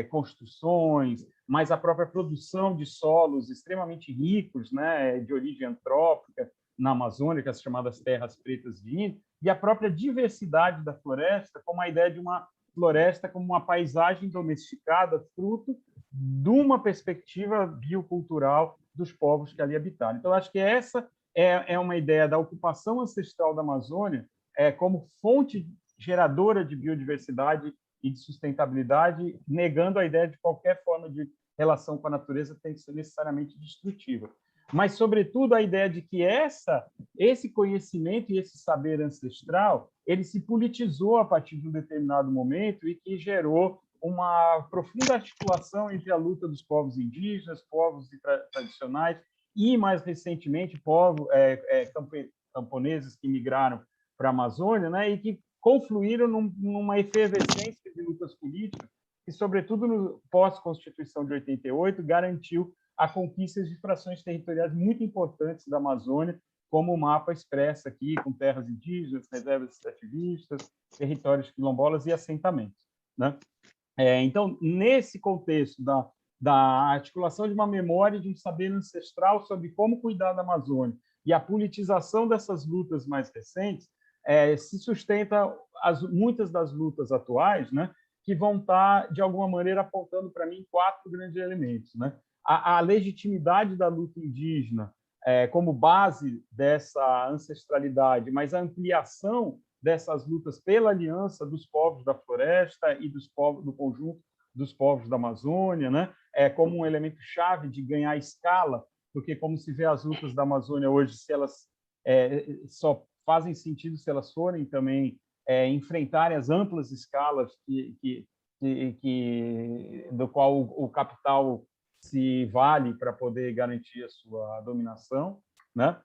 construções, mas a própria produção de solos extremamente ricos, né, de origem antrópica na Amazônia, as chamadas terras pretas de Índio, e a própria diversidade da floresta, como a ideia de uma floresta como uma paisagem domesticada, fruto de uma perspectiva biocultural dos povos que ali habitaram. Então, acho que essa é uma ideia da ocupação ancestral da Amazônia como fonte geradora de biodiversidade e de sustentabilidade, negando a ideia de qualquer forma de relação com a natureza tem que ser necessariamente destrutiva. Mas, sobretudo, a ideia de que esse conhecimento e esse saber ancestral ele se politizou a partir de um determinado momento e que gerou uma profunda articulação entre a luta dos povos indígenas, povos tradicionais e, mais recentemente, camponeses que migraram para a Amazônia, né, e que confluíram numa efervescência de lutas políticas que, sobretudo no pós-Constituição de 88, garantiu a conquista de frações territoriais muito importantes da Amazônia, como o mapa expressa aqui, com terras indígenas, reservas extrativistas, territórios quilombolas e assentamentos, né? Então, nesse contexto da articulação de uma memória e de um saber ancestral sobre como cuidar da Amazônia e a politização dessas lutas mais recentes, se sustenta muitas das lutas atuais, né, que vão estar, de alguma maneira, apontando para mim 4 grandes elementos, né? A legitimidade da luta indígena como base dessa ancestralidade, mas a ampliação dessas lutas pela aliança dos povos da floresta e do conjunto dos povos da Amazônia, né? Como um elemento chave de ganhar escala, porque como se vê as lutas da Amazônia hoje, se elas só fazem sentido se elas forem também enfrentarem as amplas escalas do qual o capital se vale para poder garantir a sua dominação, né?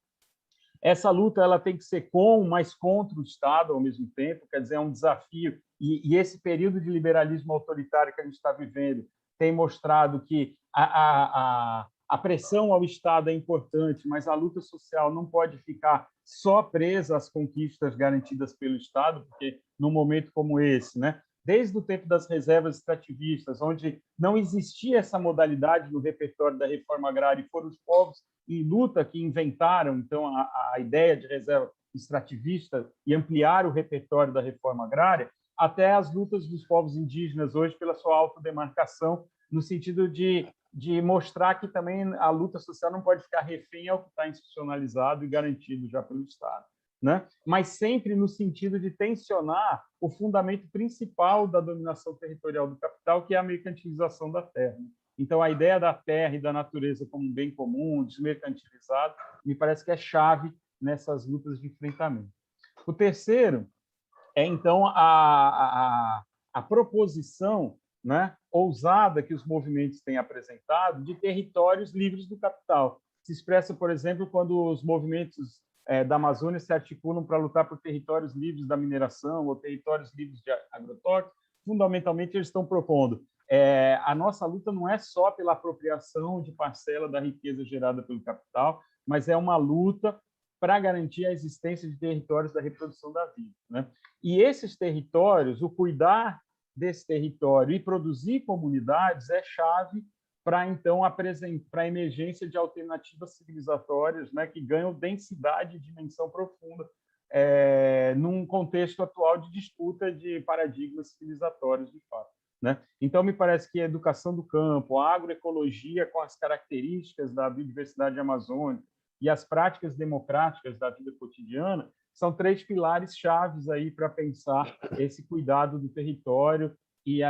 Essa luta ela tem que ser com, mas contra o Estado ao mesmo tempo, quer dizer, é um desafio. E esse período de liberalismo autoritário que a gente está vivendo tem mostrado que a pressão ao Estado é importante, mas a luta social não pode ficar só presa às conquistas garantidas pelo Estado, porque num momento como esse, né, desde o tempo das reservas extrativistas, onde não existia essa modalidade no repertório da reforma agrária, e foram os povos em luta que inventaram então a ideia de reserva extrativista e ampliaram o repertório da reforma agrária, até as lutas dos povos indígenas hoje pela sua autodemarcação, no sentido de mostrar que também a luta social não pode ficar refém ao que está institucionalizado e garantido já pelo Estado, né? Mas sempre no sentido de tensionar o fundamento principal da dominação territorial do capital, que é a mercantilização da terra. Então, a ideia da terra e da natureza como um bem comum, desmercantilizado, me parece que é chave nessas lutas de enfrentamento. O terceiro então, a proposição, né, ousada que os movimentos têm apresentado de territórios livres do capital. Se expressa, por exemplo, quando os movimentos da Amazônia se articulam para lutar por territórios livres da mineração ou territórios livres de agrotóxicos. Fundamentalmente, eles estão propondo a nossa luta não é só pela apropriação de parcela da riqueza gerada pelo capital, mas é uma luta para garantir a existência de territórios da reprodução da vida, né? E esses territórios, o cuidar desse território e produzir comunidades é chave para, então, para a emergência de alternativas civilizatórias, né, que ganham densidade e dimensão profunda num contexto atual de disputa de paradigmas civilizatórios, de fato, né? Então, me parece que a educação do campo, a agroecologia com as características da biodiversidade amazônica e as práticas democráticas da vida cotidiana são 3 pilares chaves aí para pensar esse cuidado do território e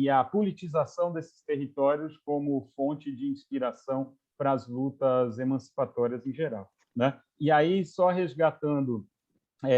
a politização desses territórios como fonte de inspiração para as lutas emancipatórias em geral, né? E aí, só resgatando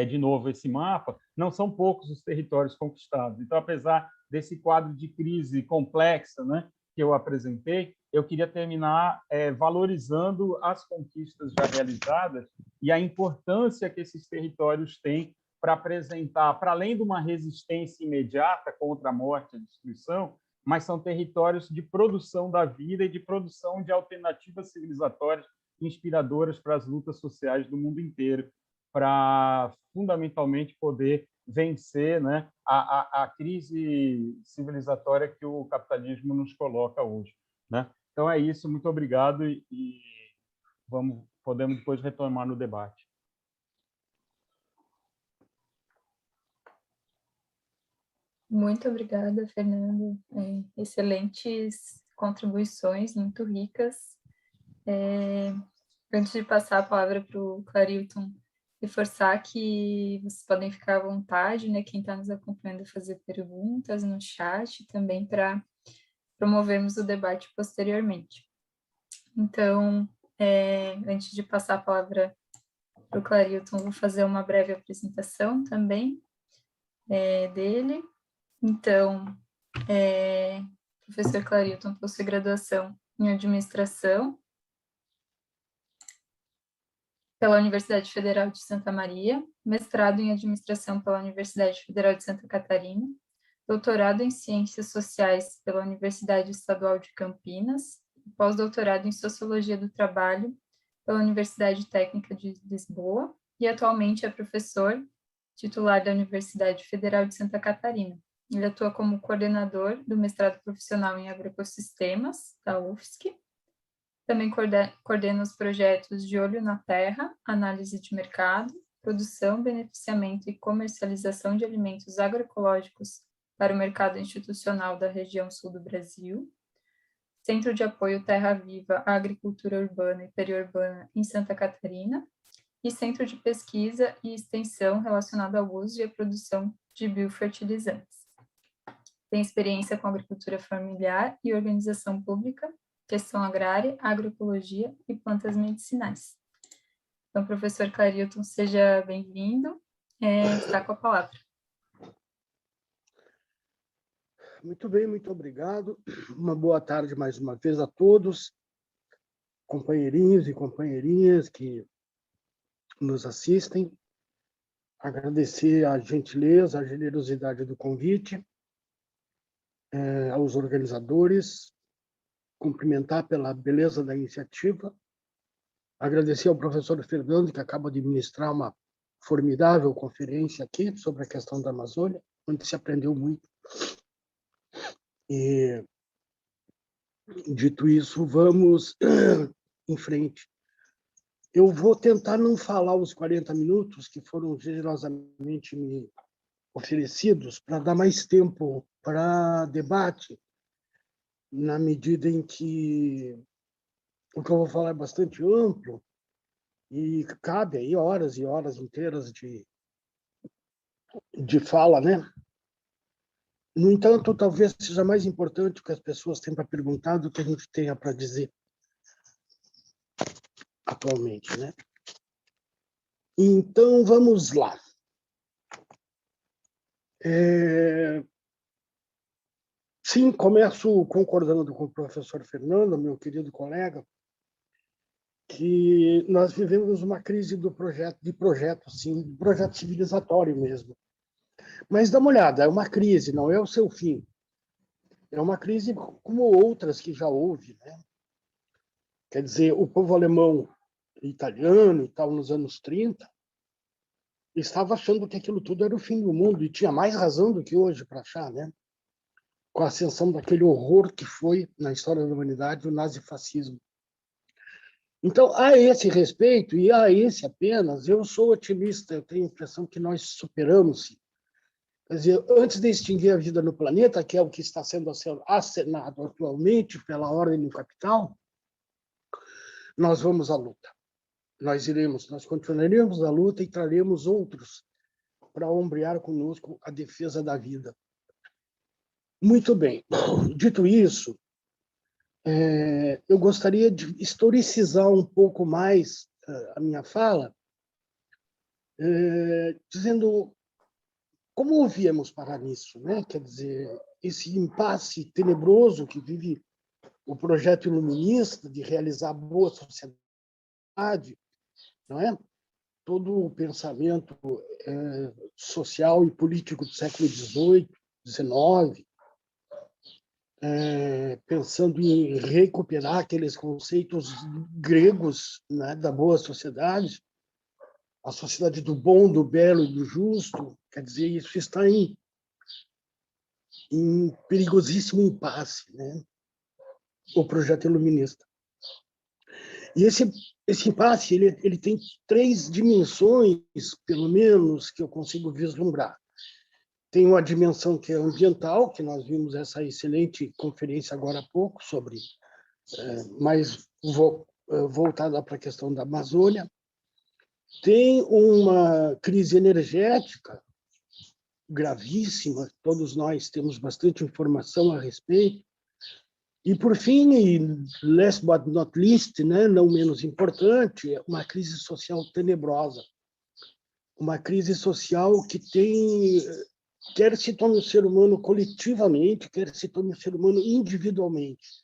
de novo esse mapa, não são poucos os territórios conquistados. Então, apesar desse quadro de crise complexa, né, que eu apresentei, eu queria terminar valorizando as conquistas já realizadas e a importância que esses territórios têm para apresentar, para além de uma resistência imediata contra a morte e a destruição, mas são territórios de produção da vida e de produção de alternativas civilizatórias inspiradoras para as lutas sociais do mundo inteiro, para, fundamentalmente, poder vencer, né, a crise civilizatória que o capitalismo nos coloca hoje, né? Então é isso, muito obrigado e podemos depois retomar no debate. Muito obrigada, Fernando. Excelentes contribuições, muito ricas. Antes de passar a palavra para o Clarilton, reforçar que vocês podem ficar à vontade, né, quem está nos acompanhando, fazer perguntas no chat também para promovermos o debate posteriormente. Então, antes de passar a palavra para o Clarilton, vou fazer uma breve apresentação também dele. Então, professor Clarilton possui graduação em Administração pela Universidade Federal de Santa Maria, mestrado em Administração pela Universidade Federal de Santa Catarina, doutorado em Ciências Sociais pela Universidade Estadual de Campinas, e pós-doutorado em Sociologia do Trabalho pela Universidade Técnica de Lisboa, e atualmente é professor titular da Universidade Federal de Santa Catarina. Ele atua como coordenador do mestrado profissional em agroecossistemas, da UFSC. Também coordena os projetos de Olho na Terra, análise de mercado, produção, beneficiamento e comercialização de alimentos agroecológicos para o mercado institucional da região sul do Brasil, Centro de Apoio Terra Viva à Agricultura Urbana e Periurbana em Santa Catarina, e Centro de Pesquisa e Extensão relacionado ao uso e à produção de biofertilizantes. Tem experiência com agricultura familiar e organização pública, gestão agrária, agroecologia e plantas medicinais. Então, professor Clarilton, seja bem-vindo. Está com a palavra. Muito bem, muito obrigado. Uma boa tarde mais uma vez a todos, companheirinhos e companheirinhas que nos assistem. Agradecer a gentileza, a generosidade do convite, aos organizadores, cumprimentar pela beleza da iniciativa, agradecer ao professor Fernando, que acaba de ministrar uma formidável conferência aqui sobre a questão da Amazônia, onde se aprendeu muito. E, dito isso, vamos em frente. Eu vou tentar não falar os 40 minutos que foram generosamente me oferecidos para dar mais tempo para debate, na medida em que o que eu vou falar é bastante amplo e cabe aí horas e horas inteiras de fala, né? No entanto, talvez seja mais importante o que as pessoas têm para perguntar do que a gente tenha para dizer atualmente, né? Então, vamos lá. Sim, começo concordando com o professor Fernando, meu querido colega, que nós vivemos uma crise de projeto civilizatório mesmo. Mas dá uma olhada, é uma crise, não é o seu fim. É uma crise como outras que já houve, né? Quer dizer, o povo alemão e italiano e tal, nos anos 30, estava achando que aquilo tudo era o fim do mundo, e tinha mais razão do que hoje para achar, né? Com a ascensão daquele horror que foi, na história da humanidade, o nazifascismo. Então, a esse respeito, e a esse apenas, eu sou otimista, eu tenho a impressão que nós superamos. Quer dizer, antes de extinguir a vida no planeta, que é o que está sendo acenado atualmente pela ordem do capital, nós vamos à luta. Nós continuaremos a luta e traremos outros para ombrear conosco a defesa da vida. Muito bem. Dito isso, eu gostaria de historicizar um pouco mais a minha fala, dizendo como viemos parar nisso, né? Quer dizer, esse impasse tenebroso que vive o projeto iluminista de realizar boa sociedade, não é? Todo o pensamento social e político do século XVIII, XIX, pensando em recuperar aqueles conceitos gregos, né, da boa sociedade, a sociedade do bom, do belo e do justo. Quer dizer, isso está em perigosíssimo impasse, né? O projeto iluminista. E esse impasse ele tem 3 dimensões, pelo menos, que eu consigo vislumbrar. Tem uma dimensão que é ambiental, que nós vimos essa excelente conferência agora há pouco, sobre mais voltada para a questão da Amazônia. Tem uma crise energética gravíssima, todos nós temos bastante informação a respeito. E, por fim, e last but not least, né, não menos importante, é uma crise social tenebrosa. Uma crise social que quer se tornar um ser humano coletivamente, quer se tornar um ser humano individualmente.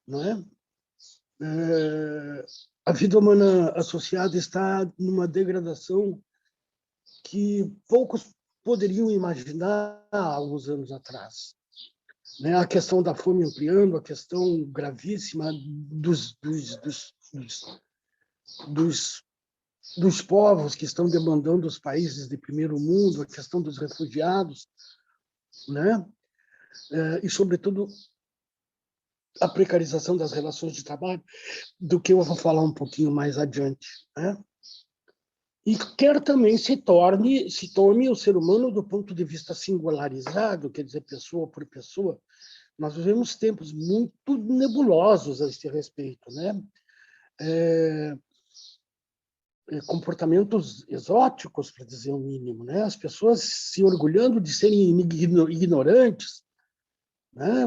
Não é? A vida humana associada está numa degradação que poucos poderiam imaginar há alguns anos atrás. Né? A questão da fome ampliando, a questão gravíssima dos povos que estão demandando os países de primeiro mundo, a questão dos refugiados, né? E, sobretudo, a precarização das relações de trabalho, do que eu vou falar um pouquinho mais adiante, né? E quer também se torne o ser humano do ponto de vista singularizado, quer dizer, pessoa por pessoa. Nós vivemos tempos muito nebulosos a esse respeito, né? Comportamentos exóticos, para dizer o mínimo, né? As pessoas se orgulhando de serem ignorantes, né?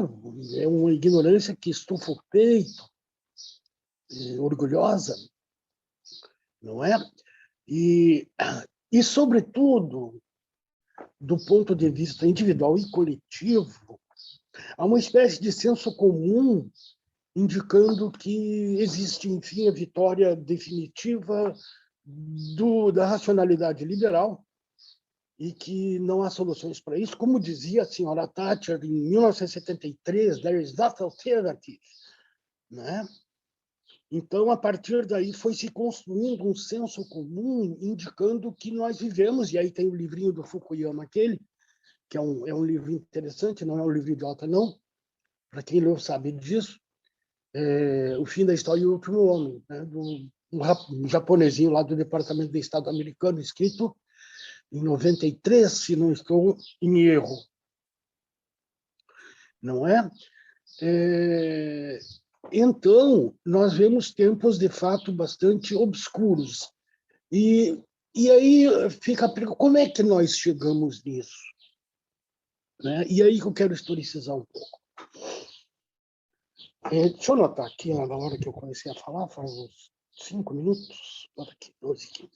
É uma ignorância que estufa o peito, orgulhosa, não é? E, sobretudo, do ponto de vista individual e coletivo, há uma espécie de senso comum indicando que existe, enfim, a vitória definitiva da racionalidade liberal e que não há soluções para isso. Como dizia a senhora Thatcher em 1973, there is not alternative, né? Então, a partir daí, foi se construindo um senso comum indicando que nós vivemos, e aí tem o livrinho do Fukuyama, aquele, que é um livro interessante, não é um livro idiota, não, para quem leu sabe disso, O Fim da História e o Último Homem, né, um japonesinho lá do Departamento de Estado americano, escrito em 93, se não estou em erro. Não é? Então, nós vemos tempos, de fato, bastante obscuros. E aí fica a pergunta, como é que nós chegamos nisso? Né? E aí que eu quero historicizar um pouco. Deixa eu anotar aqui, na hora que eu comecei a falar, faz uns 5 minutos, bota aqui, 12, 15.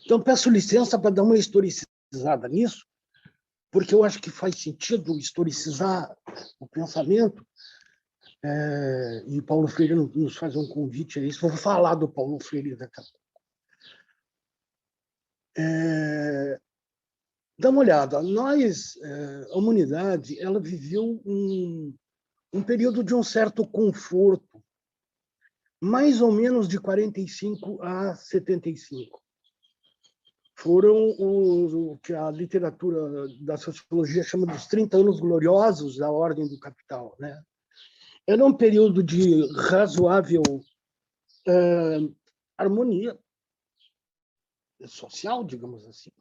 Então, peço licença para dar uma historicizada nisso, porque eu acho que faz sentido historicizar o pensamento, e Paulo Freire nos faz um convite a isso. Vou falar do Paulo Freire daqui a pouco. Dá uma olhada, a humanidade, ela viveu um período de um certo conforto, mais ou menos de 45 a 75. Foram o que a literatura da sociologia chama dos 30 anos gloriosos da ordem do capital, né? Era um período de razoável harmonia social, digamos assim.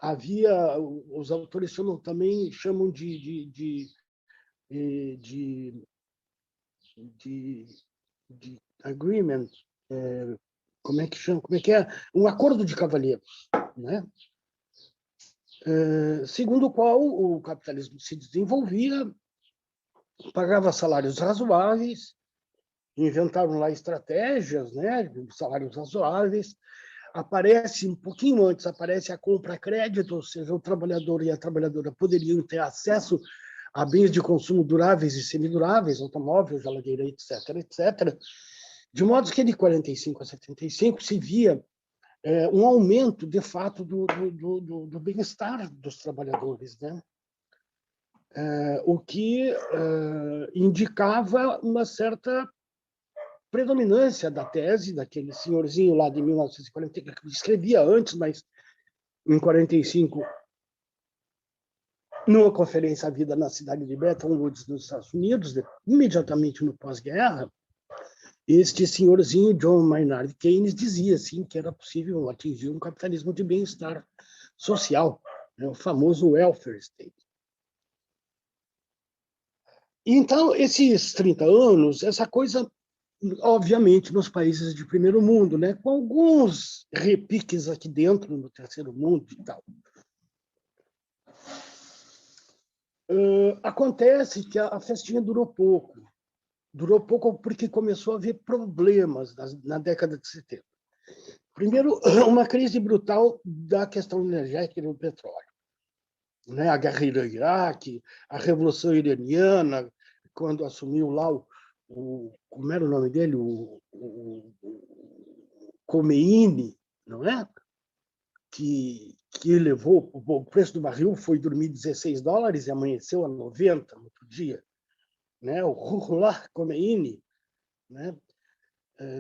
Havia, os autores também chamam de agreement, como é que chama? Como é que é? Um acordo de cavalheiros, né? Segundo o qual o capitalismo se desenvolvia, pagava salários razoáveis, inventaram lá estratégias, né, de salários razoáveis. aparece um pouquinho antes, aparece a compra a crédito, ou seja, o trabalhador e a trabalhadora poderiam ter acesso a bens de consumo duráveis e semiduráveis, automóvel, geladeira, etc., etc., de modo que de 45 a 75 se via um aumento, de fato, do bem-estar dos trabalhadores, né? O que indicava uma certa predominância da tese daquele senhorzinho lá de 1940, que escrevia antes, mas em 45, numa conferência à vida na cidade de Bretton Woods, nos Estados Unidos, imediatamente no pós-guerra, este senhorzinho, John Maynard Keynes, dizia assim, que era possível atingir um capitalismo de bem-estar social, né, o famoso welfare state. Então, esses 30 anos, essa coisa, obviamente, nos países de primeiro mundo, né, com alguns repiques aqui dentro, no terceiro mundo e tal. Acontece que a festinha durou pouco. Durou pouco porque começou a haver problemas na década de 70. Primeiro, uma crise brutal da questão energética do petróleo, né? A guerra Irã-Iraque, a Revolução Iraniana, quando assumiu lá como era o nome dele? O Khomeini, não é? Que elevou, o preço do barril foi dormir $16 e amanheceu a 90 no outro dia, né? O Ruhollah Khomeini, né?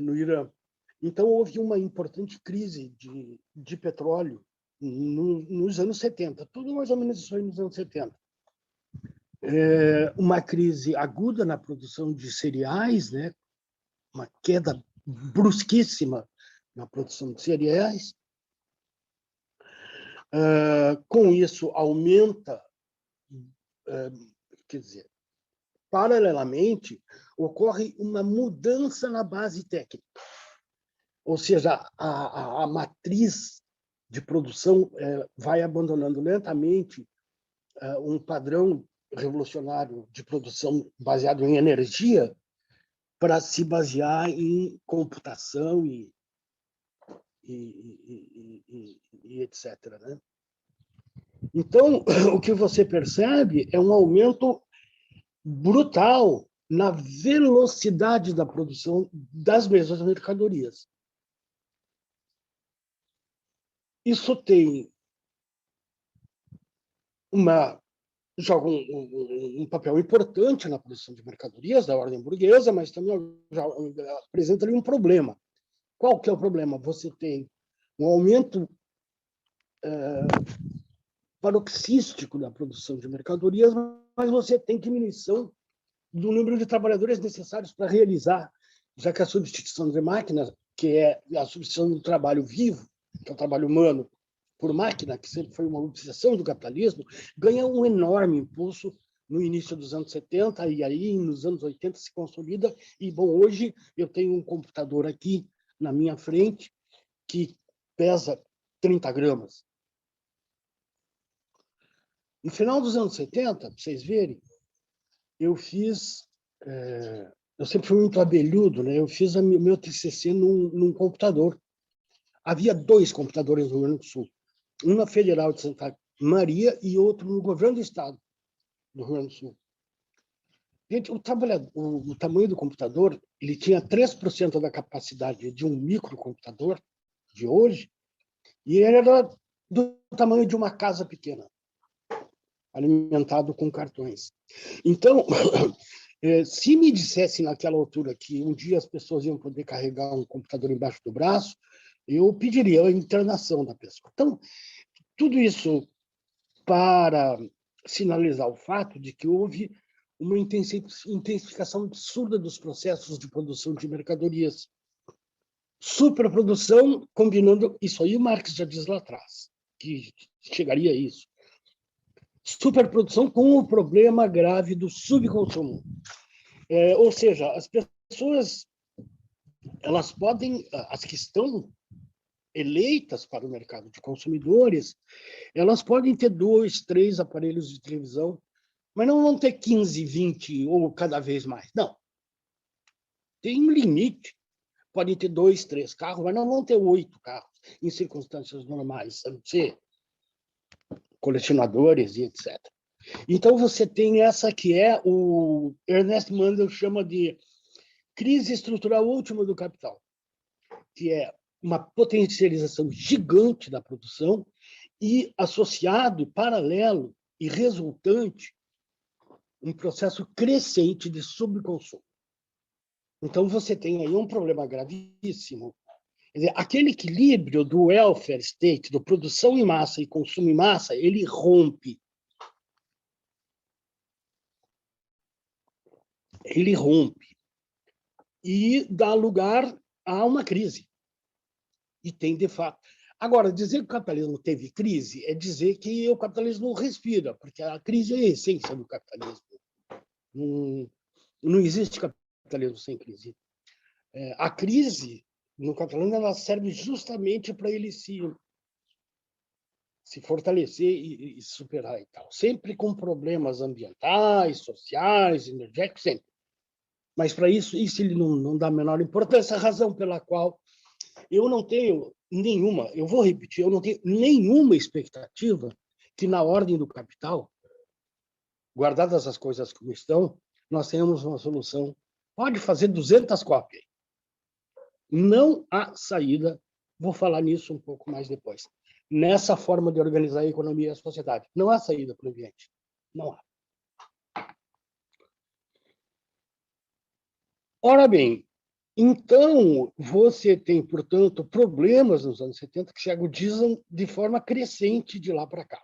No Irã. Então, houve uma importante crise de petróleo nos anos 70, tudo mais ou menos isso aí nos anos 70. Uma crise aguda na produção de cereais, né? Uma queda brusquíssima na produção de cereais. Com isso, aumenta, quer dizer, paralelamente, ocorre uma mudança na base técnica. Ou seja, a matriz de produção vai abandonando lentamente um padrão revolucionário de produção baseado em energia para se basear em computação e etc., né? Então, o que você percebe é um aumento brutal na velocidade da produção das mesmas mercadorias. Isso tem joga um papel importante na produção de mercadorias da ordem burguesa, mas também já apresenta ali um problema. Qual que é o problema? Você tem um aumento paroxístico da produção de mercadorias, mas você tem diminuição do número de trabalhadores necessários para realizar, já que a substituição de máquinas, que é a substituição do trabalho vivo, que é o trabalho humano, por máquina, que sempre foi uma obsessão do capitalismo, ganha um enorme impulso no início dos anos 70, e aí nos anos 80 se consolida. E, bom, hoje eu tenho um computador aqui na minha frente que pesa 30 gramas. No final dos anos 70, para vocês verem, eu sempre fui muito abelhudo, né? Eu fiz o meu TCC num computador. Havia 2 computadores no Rio Grande do Sul. Um na Federal de Santa Maria e outro no governo do estado do Rio Grande do Sul. Gente, o tamanho do computador, ele tinha 3% da capacidade de um microcomputador de hoje, e ele era do tamanho de uma casa pequena, alimentado com cartões. Então, se me dissessem naquela altura que um dia as pessoas iam poder carregar um computador embaixo do braço, eu pediria a internação da pessoa. Então, tudo isso para sinalizar o fato de que houve uma intensificação absurda dos processos de produção de mercadorias. Superprodução, combinando... Isso aí o Marx já diz lá atrás, que chegaria a isso. Superprodução com o problema grave do subconsumo. Ou seja, as pessoas, elas podem... As que estão eleitas para o mercado de consumidores, elas podem ter 2, 3 aparelhos de televisão, mas não vão ter 15, 20 ou cada vez mais. Não. Tem um limite. Podem ter 2, 3 carros, mas não vão ter 8 carros. em circunstâncias normais, a não ser colecionadores e etc. Então, você tem essa que é o Ernest Mandel chama de crise estrutural última do capital, que é uma potencialização gigante da produção e associado, paralelo e resultante, um processo crescente de subconsumo. Então, você tem aí um problema gravíssimo. Quer dizer, aquele equilíbrio do welfare state, do produção em massa e consumo em massa, ele rompe. Ele rompe e dá lugar a uma crise. E tem, de fato. Agora, dizer que o capitalismo teve crise é dizer que o capitalismo respira, porque a crise é a essência do capitalismo. Não existe capitalismo sem crise. A crise, no capitalismo, ela serve justamente para ele se fortalecer e superar e tal. Sempre com problemas ambientais, sociais, energéticos, sempre. Mas para isso ele não dá a menor importância, a razão pela qual eu não tenho nenhuma, eu vou repetir, eu não tenho nenhuma expectativa que na ordem do capital, guardadas as coisas como estão, nós tenhamos uma solução. Pode fazer 200 cópias. Não há saída, vou falar nisso um pouco mais depois, nessa forma de organizar a economia e a sociedade. Não há saída para o ambiente. Não há. Ora bem, então, você tem, portanto, problemas nos anos 70 que se agudizam de forma crescente de lá para cá.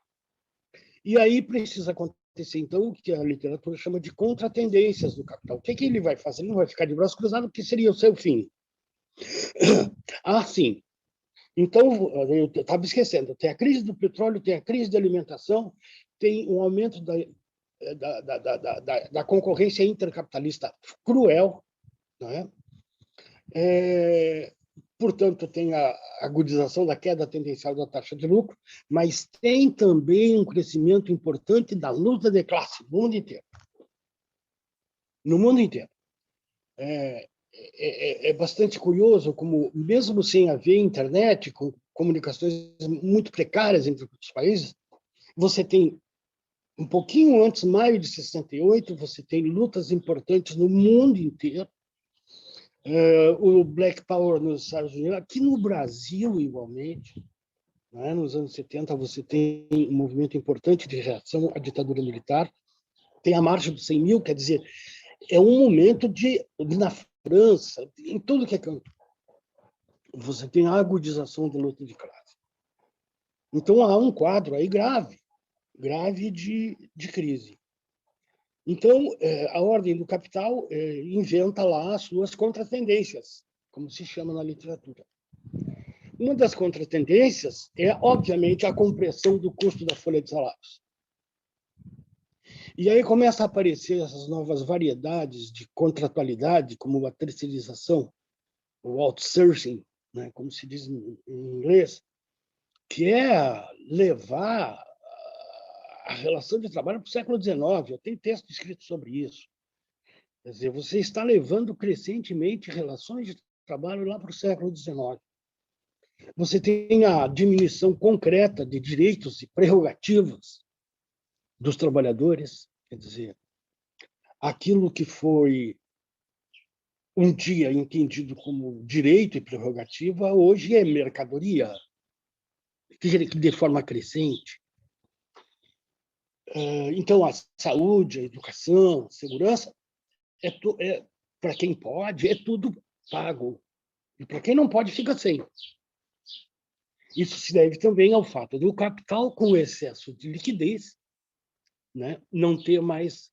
E aí precisa acontecer, então, o que a literatura chama de contratendências do capital. O que ele vai fazer? Ele não vai ficar de braço cruzado, porque seria o seu fim. Ah, sim. Então, eu estava esquecendo, tem a crise do petróleo, tem a crise da alimentação, tem um aumento da concorrência intercapitalista cruel, não é? Portanto, tem a agudização da queda tendencial da taxa de lucro, mas tem também um crescimento importante da luta de classe no mundo inteiro. No mundo inteiro. É bastante curioso como, mesmo sem haver internet, com comunicações muito precárias entre os países, você tem, um pouquinho antes, maio de 68, você tem lutas importantes no mundo inteiro. O Black Power nos Estados Unidos, aqui no Brasil, igualmente, né? Nos anos 70, você tem um movimento importante de reação à ditadura militar, tem a Marcha dos 100 mil, quer dizer, é um momento na França, em tudo que é canto, você tem a agudização da luta de classe. Então, há um quadro aí grave de crise. Então, a ordem do capital inventa lá as suas contratendências, como se chama na literatura. Uma das contratendências é, obviamente, a compressão do custo da folha de salários. E aí começa a aparecer essas novas variedades de contratualidade, como a terceirização, o outsourcing, né, como se diz em inglês, que é levar a relação de trabalho para o século XIX. Eu tenho texto escrito sobre isso. Quer dizer, você está levando crescentemente relações de trabalho lá para o século XIX. Você tem a diminuição concreta de direitos e prerrogativas dos trabalhadores, quer dizer, aquilo que foi um dia entendido como direito e prerrogativa, hoje é mercadoria, de forma crescente. Então, a saúde, a educação, a segurança, para quem pode, é tudo pago. E para quem não pode, fica sem. Isso se deve também ao fato do capital, com excesso de liquidez, né, não ter mais...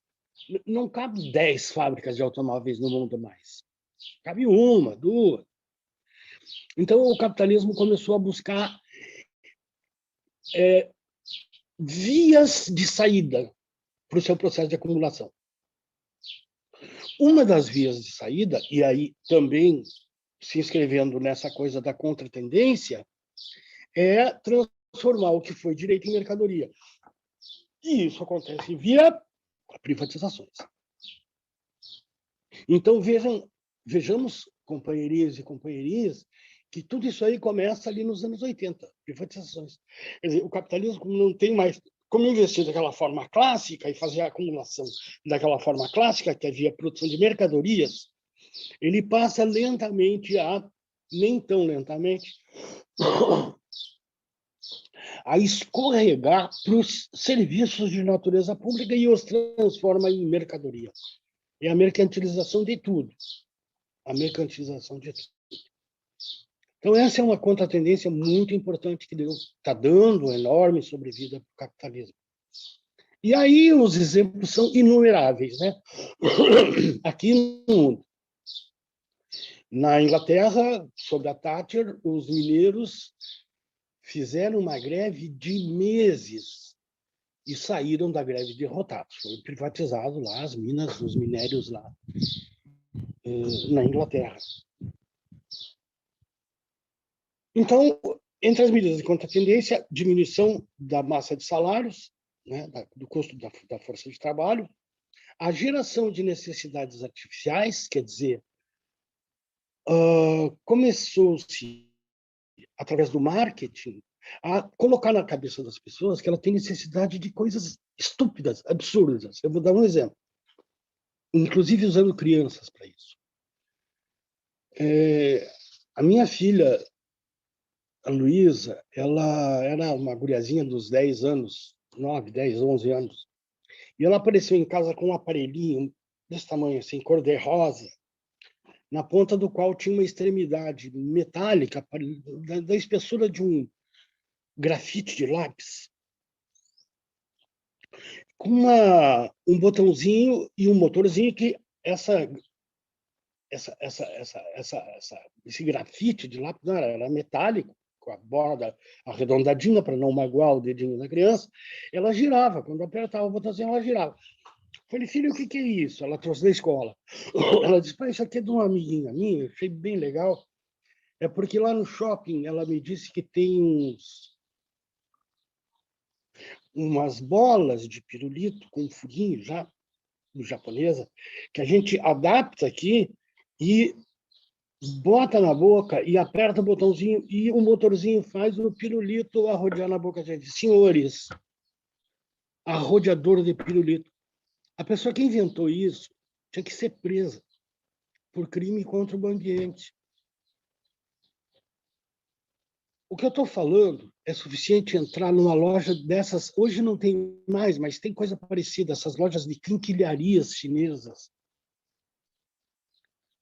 Não cabe 10 fábricas de automóveis no mundo mais. Cabe uma, duas. Então, o capitalismo começou a buscar vias de saída para o seu processo de acumulação. Uma das vias de saída, e aí também se inscrevendo nessa coisa da contratendência, é transformar o que foi direito em mercadoria. E isso acontece via privatizações. Então, vejamos, companheiros e companheirinhas, que tudo isso aí começa ali nos anos 80, privatizações. Quer dizer, o capitalismo não tem mais como investir daquela forma clássica e fazer a acumulação daquela forma clássica, que havia produção de mercadorias, ele passa lentamente nem tão lentamente, a escorregar para os serviços de natureza pública e os transforma em mercadoria. É a mercantilização de tudo. A mercantilização de tudo. Então, essa é uma contratendência muito importante que está dando enorme sobrevida para o capitalismo. E aí os exemplos são inumeráveis, né? Aqui no mundo. Na Inglaterra, sob a Thatcher, os mineiros fizeram uma greve de meses e saíram da greve derrotados. Foi privatizado lá as minas, os minérios lá na Inglaterra. Então, entre as medidas de contratendência, diminuição da massa de salários, né, do custo da força de trabalho, a geração de necessidades artificiais, quer dizer, começou-se, através do marketing, a colocar na cabeça das pessoas que ela tem necessidade de coisas estúpidas, absurdas. Eu vou dar um exemplo, inclusive usando crianças para isso. A minha filha, a Luísa, ela era uma guriazinha dos 10 anos, 9, 10, 11 anos, e ela apareceu em casa com um aparelhinho desse tamanho, assim, cor-de-rosa, na ponta do qual tinha uma extremidade metálica da espessura de um grafite de lápis, com um botãozinho e um motorzinho que esse grafite de lápis não era metálico, com a borda arredondadinha para não magoar o dedinho da criança, ela girava. Quando apertava o botãozinho, ela girava. Falei, filho, o que é isso? Ela trouxe da escola. Ela disse, pai, isso aqui é de uma amiguinha minha, achei bem legal. É porque lá no shopping ela me disse que tem umas bolas de pirulito com furinho já, do japonesa, que a gente adapta aqui e bota na boca e aperta o botãozinho e o motorzinho faz o pirulito arrodear na boca da gente. Senhores, arrodeador de pirulito. A pessoa que inventou isso tinha que ser presa por crime contra o ambiente. O que eu estou falando é suficiente entrar numa loja dessas. Hoje não tem mais, mas tem coisa parecida, essas lojas de quinquilharias chinesas.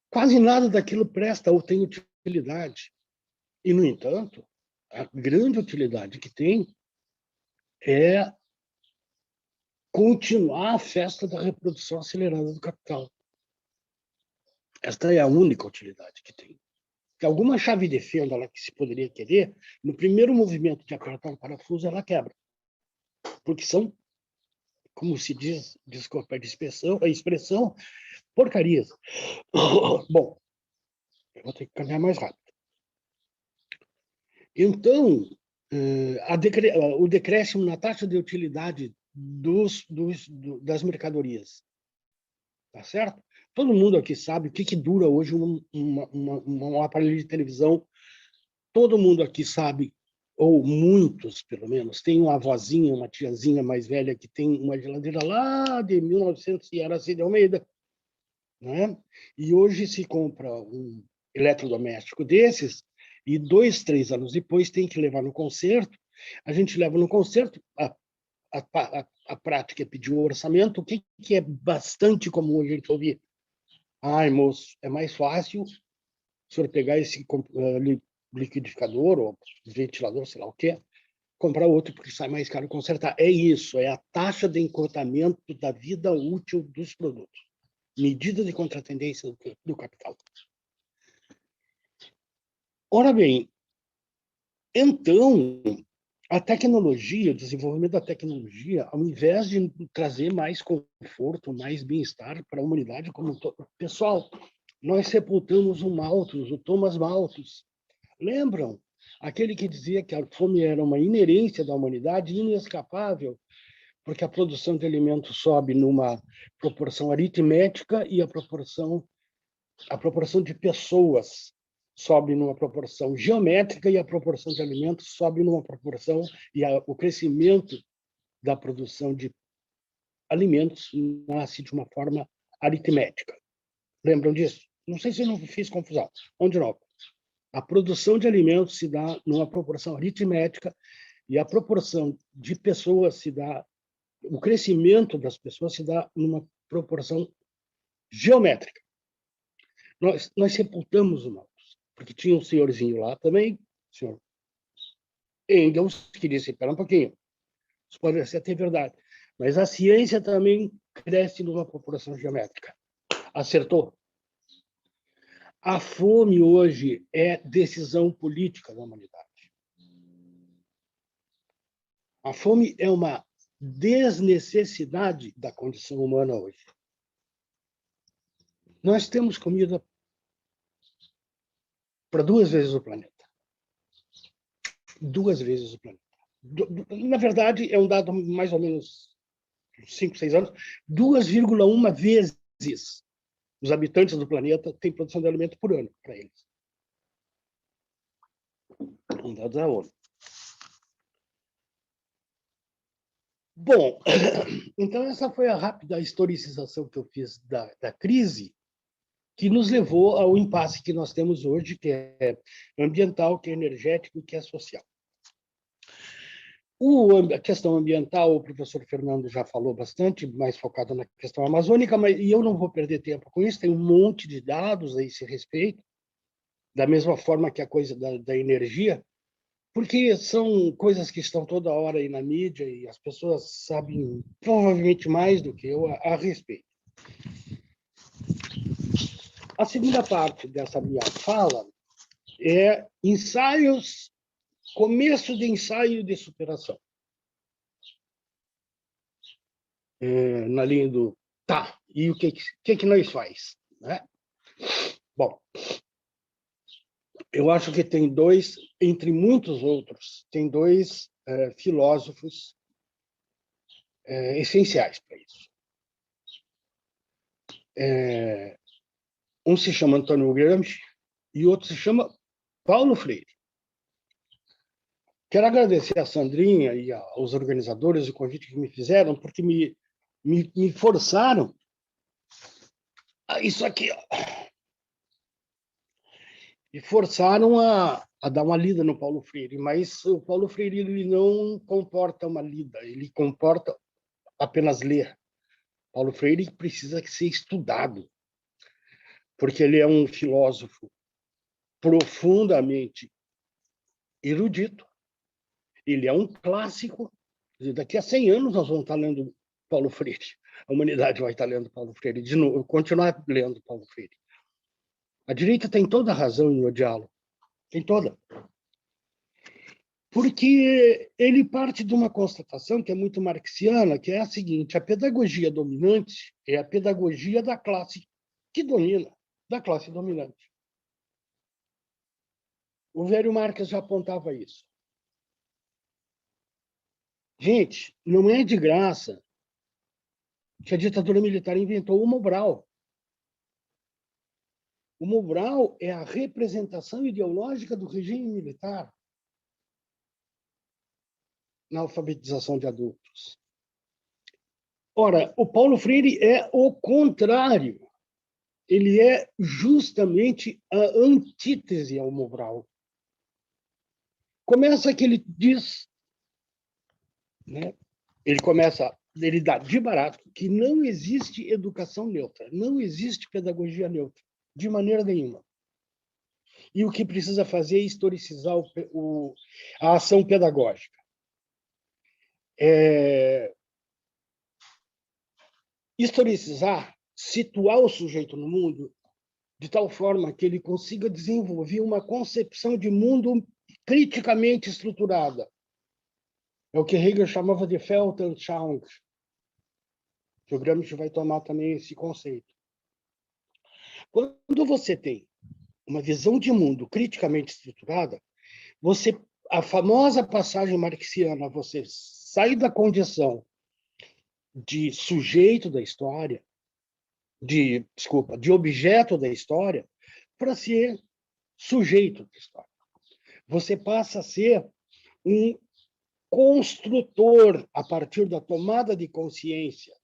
Quase nada daquilo presta ou tem utilidade. E, no entanto, a grande utilidade que tem é continuar a festa da reprodução acelerada do capital. Esta é a única utilidade que tem. Que alguma chave de fenda lá que se poderia querer, no primeiro movimento de apertar um parafuso, ela quebra. Porque são, como se diz, desculpa a expressão, porcarias. Bom, eu vou ter que caminhar mais rápido. Então, o decréscimo na taxa de utilidade das mercadorias. Tá certo? Todo mundo aqui sabe o que dura hoje um aparelho de televisão. Todo mundo aqui sabe, ou muitos, pelo menos, tem uma avózinha, uma tiazinha mais velha que tem uma geladeira lá de 1900 e Araci de Almeida, né? E hoje se compra um eletrodoméstico desses e 2, 3 anos depois tem que levar no concerto. A gente leva no concerto, a prática é pedir um orçamento. O que é bastante comum a gente ouvir? Ai, moço, é mais fácil o senhor pegar esse liquidificador ou ventilador, sei lá o quê, comprar outro porque sai mais caro consertar. É isso, é a taxa de encurtamento da vida útil dos produtos. Medida de contratendência do capital. Ora bem, então, a tecnologia, o desenvolvimento da tecnologia, ao invés de trazer mais conforto, mais bem-estar para a humanidade como um todo. Pessoal, nós sepultamos o Malthus, o Thomas Malthus. Lembram? Aquele que dizia que a fome era uma inerência da humanidade, inescapável, porque a produção de alimentos sobe numa proporção aritmética e a proporção de pessoas sobe numa proporção geométrica e a proporção de alimentos sobe numa proporção, e o crescimento da produção de alimentos nasce de uma forma aritmética. Lembram disso? Não sei se eu não fiz confusão. Vamos de novo. A produção de alimentos se dá numa proporção aritmética e a proporção de pessoas se dá, o crescimento das pessoas se dá numa proporção geométrica. Nós sepultamos o Malthus, porque tinha um senhorzinho lá também, o senhor Engels, que disse, espera um pouquinho, isso pode até verdade, mas a ciência também cresce numa proporção geométrica. Acertou. A fome hoje é decisão política da humanidade. A fome é uma desnecessidade da condição humana hoje. Nós temos comida para 2 vezes o planeta. 2 vezes o planeta. Na verdade, é um dado mais ou menos 5, 6 anos, 2,1 vezes os habitantes do planeta têm produção de alimento por ano para eles. Um dado da ONU. Bom, então essa foi a rápida historicização que eu fiz da crise, que nos levou ao impasse que nós temos hoje, que é ambiental, que é energético e que é social. A questão ambiental, o professor Fernando já falou bastante, mais focado na questão amazônica, e eu não vou perder tempo com isso, tem um monte de dados a esse respeito, da mesma forma que a coisa da energia, porque são coisas que estão toda hora aí na mídia e as pessoas sabem provavelmente mais do que eu a respeito. A segunda parte dessa minha fala é ensaios, começo de ensaio de superação. Na linha do, tá, e o que nós faz? Né? Bom, eu acho que tem 2, entre muitos outros, tem 2 filósofos essenciais para isso. Um se chama Antônio Gramsci e outro se chama Paulo Freire. Quero agradecer a Sandrinha e aos organizadores o convite que me fizeram, porque me forçaram a isso aqui, ó. Me forçaram a dar uma lida no Paulo Freire, mas o Paulo Freire ele não comporta uma lida, ele comporta apenas ler. Paulo Freire precisa ser estudado, porque ele é um filósofo profundamente erudito, ele é um clássico. Daqui a 100 anos nós vamos estar lendo Paulo Freire, a humanidade vai estar lendo Paulo Freire, de novo, continuar lendo Paulo Freire. A direita tem toda a razão em odiá-lo, tem toda. Porque ele parte de uma constatação que é muito marxiana, que é a seguinte: a pedagogia dominante é a pedagogia da classe que domina, da classe dominante. O velho Marx já apontava isso. Gente, não é de graça que a ditadura militar inventou o Mobral. O Mobral é a representação ideológica do regime militar na alfabetização de adultos. Ora, o Paulo Freire é o contrário. Ele é justamente a antítese ao Mobral. Começa que ele diz, né? Ele dá de barato que não existe educação neutra, não existe pedagogia neutra, de maneira nenhuma. E o que precisa fazer é historicizar a ação pedagógica. Historicizar, situar o sujeito no mundo de tal forma que ele consiga desenvolver uma concepção de mundo criticamente estruturada. É o que Hegel chamava de Weltanschauung, que o Gramsci vai tomar também esse conceito. Quando você tem uma visão de mundo criticamente estruturada, a famosa passagem marxiana, você sai da condição de sujeito da história, de objeto da história, para ser sujeito da história. Você passa a ser um construtor, a partir da tomada de consciência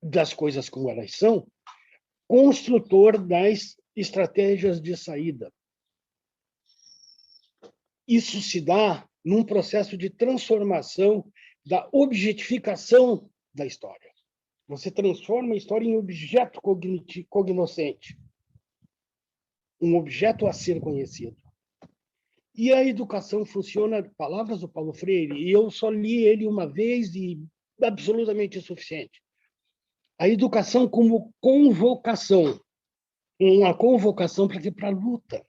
das coisas como elas são, construtor das estratégias de saída. Isso se dá num processo de transformação da objetificação da história. Você transforma a história em objeto cognoscente, um objeto a ser conhecido. E a educação funciona, palavras do Paulo Freire, e eu só li ele uma vez e absolutamente suficiente. A educação como convocação, uma convocação para quê? Para a luta,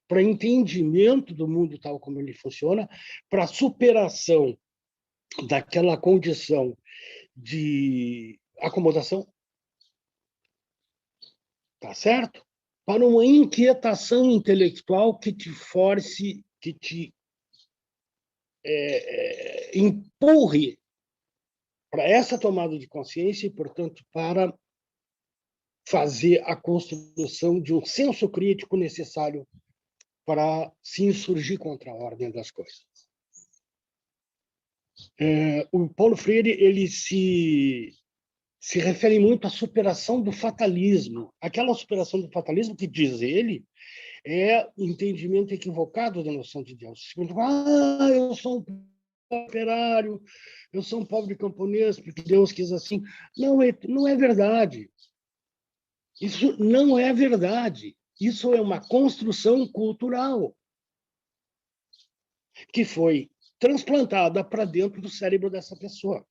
para entendimento do mundo tal como ele funciona, para a superação daquela condição de acomodação, tá certo? Para uma inquietação intelectual que te force, que te empurre para essa tomada de consciência e, portanto, para fazer a construção de um senso crítico necessário para se insurgir contra a ordem das coisas. O Paulo Freire ele se refere muito à superação do fatalismo. Aquela superação do fatalismo que, diz ele, é o entendimento equivocado da noção de Deus. Eu sou um operário, eu sou um pobre camponês, porque Deus quis assim. Não é verdade. Isso não é verdade. Isso é uma construção cultural que foi transplantada para dentro do cérebro dessa pessoa.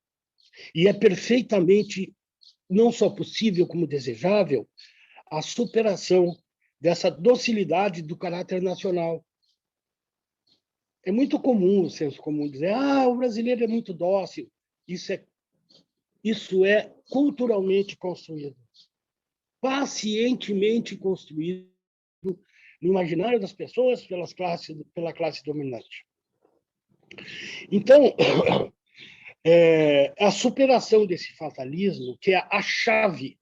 E é perfeitamente, não só possível, como desejável, a superação dessa docilidade do caráter nacional. É muito comum, o senso comum, dizer o brasileiro é muito dócil. Isso é culturalmente construído, pacientemente construído no imaginário das pessoas pela classe dominante. Então, a superação desse fatalismo, que é a chave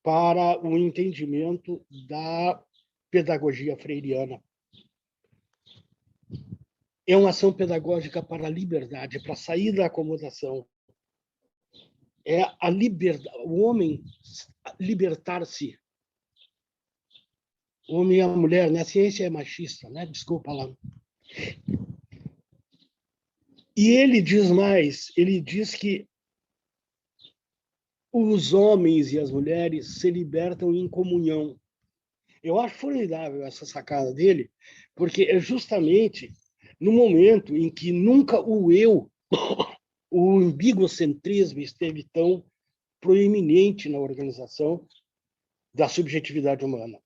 para o entendimento da pedagogia freiriana. É uma ação pedagógica para a liberdade, para sair da acomodação. É a liberdade, o homem libertar-se. O homem e a mulher, né? A ciência é machista, né? Desculpa lá. E ele diz mais, ele diz que os homens e as mulheres se libertam em comunhão. Eu acho formidável essa sacada dele, porque é justamente no momento em que nunca o eu, o ambiguocentrismo esteve tão proeminente na organização da subjetividade humana.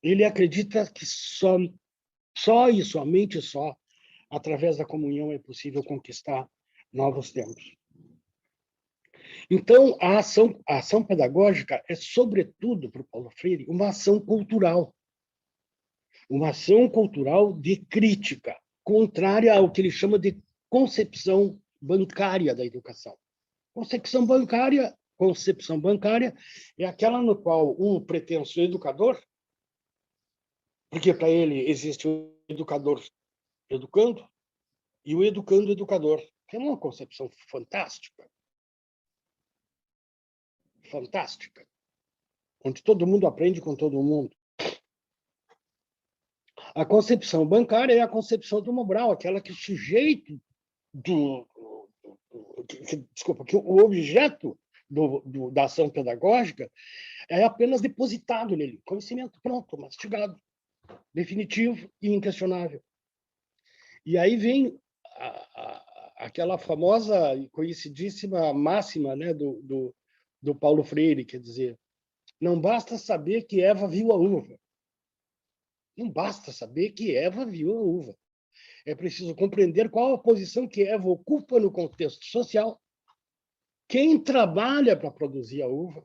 Ele acredita que só e somente só através da comunhão é possível conquistar novos tempos. Então, a ação pedagógica é, sobretudo, para o Paulo Freire, uma ação cultural. Uma ação cultural de crítica, contrária ao que ele chama de concepção bancária da educação. Concepção bancária é aquela no qual um pretenso educador, porque para ele existe o educador educando e o educando educador, que é uma concepção fantástica, onde todo mundo aprende com todo mundo. A concepção bancária é a concepção do Mobral, aquela que o sujeito que o objeto da ação pedagógica é apenas depositado nele, conhecimento pronto, mastigado, definitivo e inquestionável. E aí vem aquela famosa e conhecidíssima máxima, né, do Paulo Freire, quer dizer, não basta saber que Eva viu a uva. Não basta saber que Eva viu a uva. É preciso compreender qual a posição que Eva ocupa no contexto social, quem trabalha para produzir a uva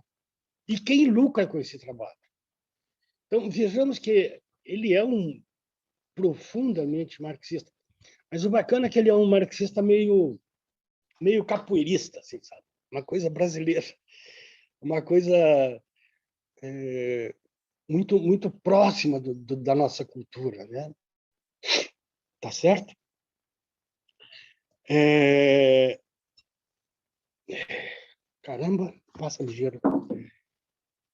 e quem lucra com esse trabalho. Então, vejamos que ele é um profundamente marxista. Mas o bacana é que ele é um marxista meio capoeirista, assim, sabe? Uma coisa brasileira. Uma coisa muito próxima da nossa cultura, né? Tá certo? Caramba, passa ligeiro.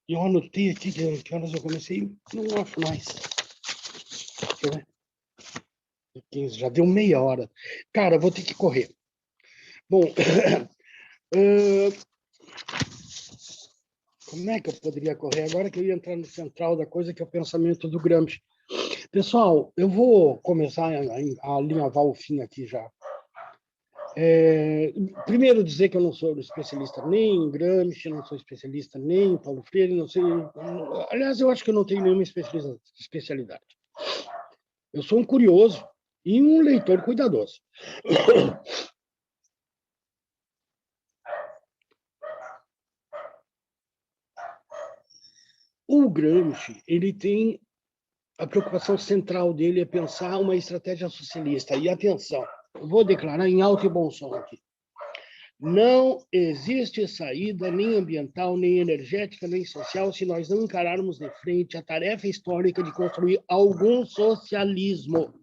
E eu anotei aqui que horas eu comecei, não acho mais. Deixa eu ver. 15, já deu meia hora. Cara, vou ter que correr. Bom, como é que eu poderia correr? Agora que eu ia entrar no central da coisa, que é o pensamento do Gramsci. Pessoal, eu vou começar a alinhavar o fim aqui já. Primeiro, dizer que eu não sou especialista nem em Gramsci, não sou especialista nem em Paulo Freire, não sei. Aliás, eu acho que eu não tenho nenhuma especialidade. Eu sou um curioso e um leitor cuidadoso. O Gramsci, ele tem a preocupação central dele é pensar uma estratégia socialista. E atenção, eu vou declarar em alto e bom som aqui. Não existe saída nem ambiental, nem energética, nem social se nós não encararmos de frente a tarefa histórica de construir algum socialismo.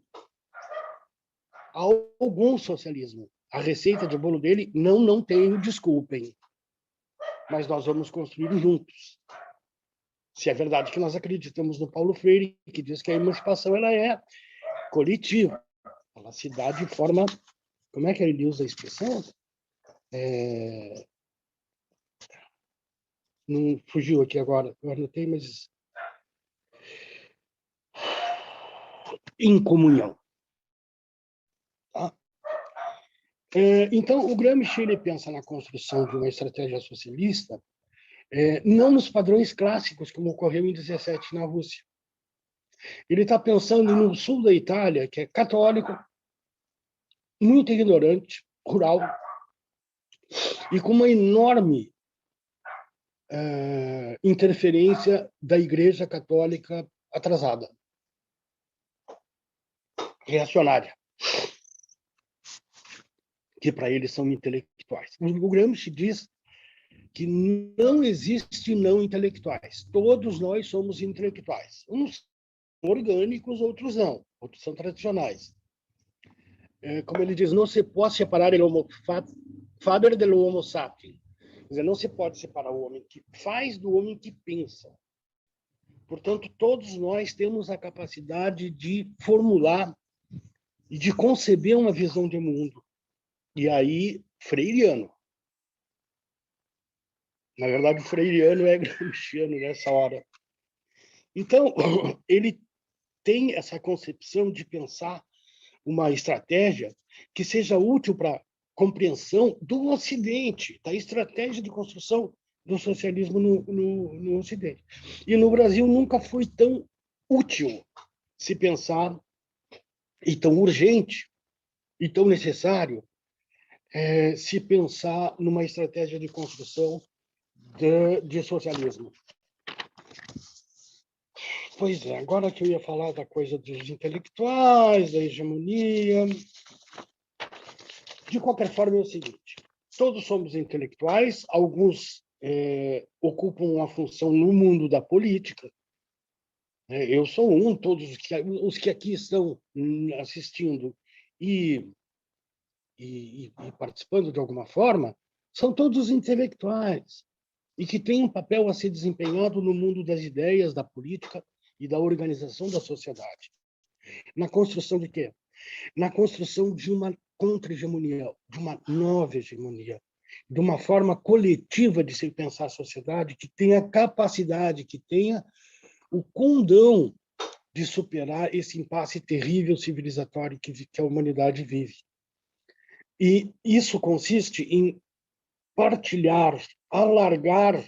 Algum socialismo. A receita de bolo dele, não tenho, desculpem. Mas nós vamos construir juntos. Se é verdade que nós acreditamos no Paulo Freire, que diz que a emancipação ela é coletiva. Ela se dá de forma... Como é que ele usa a expressão? Não fugiu aqui agora, eu anotei, mas... Em comunhão. Tá? Então, o Gramsci ele pensa na construção de uma estratégia socialista, não nos padrões clássicos, como ocorreu em 17 na Rússia. Ele está pensando no sul da Itália, que é católico, muito ignorante, rural, e com uma enorme interferência da Igreja Católica atrasada, reacionária, que para eles são intelectuais. O Gramsci diz que não existe não intelectuais. Todos nós somos intelectuais. Uns são orgânicos, outros não. Outros são tradicionais. Como ele diz, não se pode separar o homo faber do homo sapiens. Quer dizer, não se pode separar o homem que faz do homem que pensa. Portanto, todos nós temos a capacidade de formular e de conceber uma visão de mundo. E aí, freiriano. Na verdade, o freiriano é gramsciano nessa hora. Então, ele tem essa concepção de pensar uma estratégia que seja útil para a compreensão do Ocidente, da estratégia de construção do socialismo no Ocidente. E no Brasil nunca foi tão útil se pensar, e tão urgente, e tão necessário, se pensar numa estratégia de construção de socialismo. Pois é, agora que eu ia falar da coisa dos intelectuais, da hegemonia. De qualquer forma, é o seguinte: todos somos intelectuais, alguns ocupam uma função no mundo da política. Eu sou um, todos os que aqui estão assistindo e participando de alguma forma, são todos intelectuais e que têm um papel a ser desempenhado no mundo das ideias, da política e da organização da sociedade. Na construção de quê? Na construção de uma contra-hegemonia, de uma nova hegemonia, de uma forma coletiva de se pensar a sociedade que tenha capacidade, que tenha o condão de superar esse impasse terrível civilizatório que a humanidade vive. E isso consiste em partilhar, alargar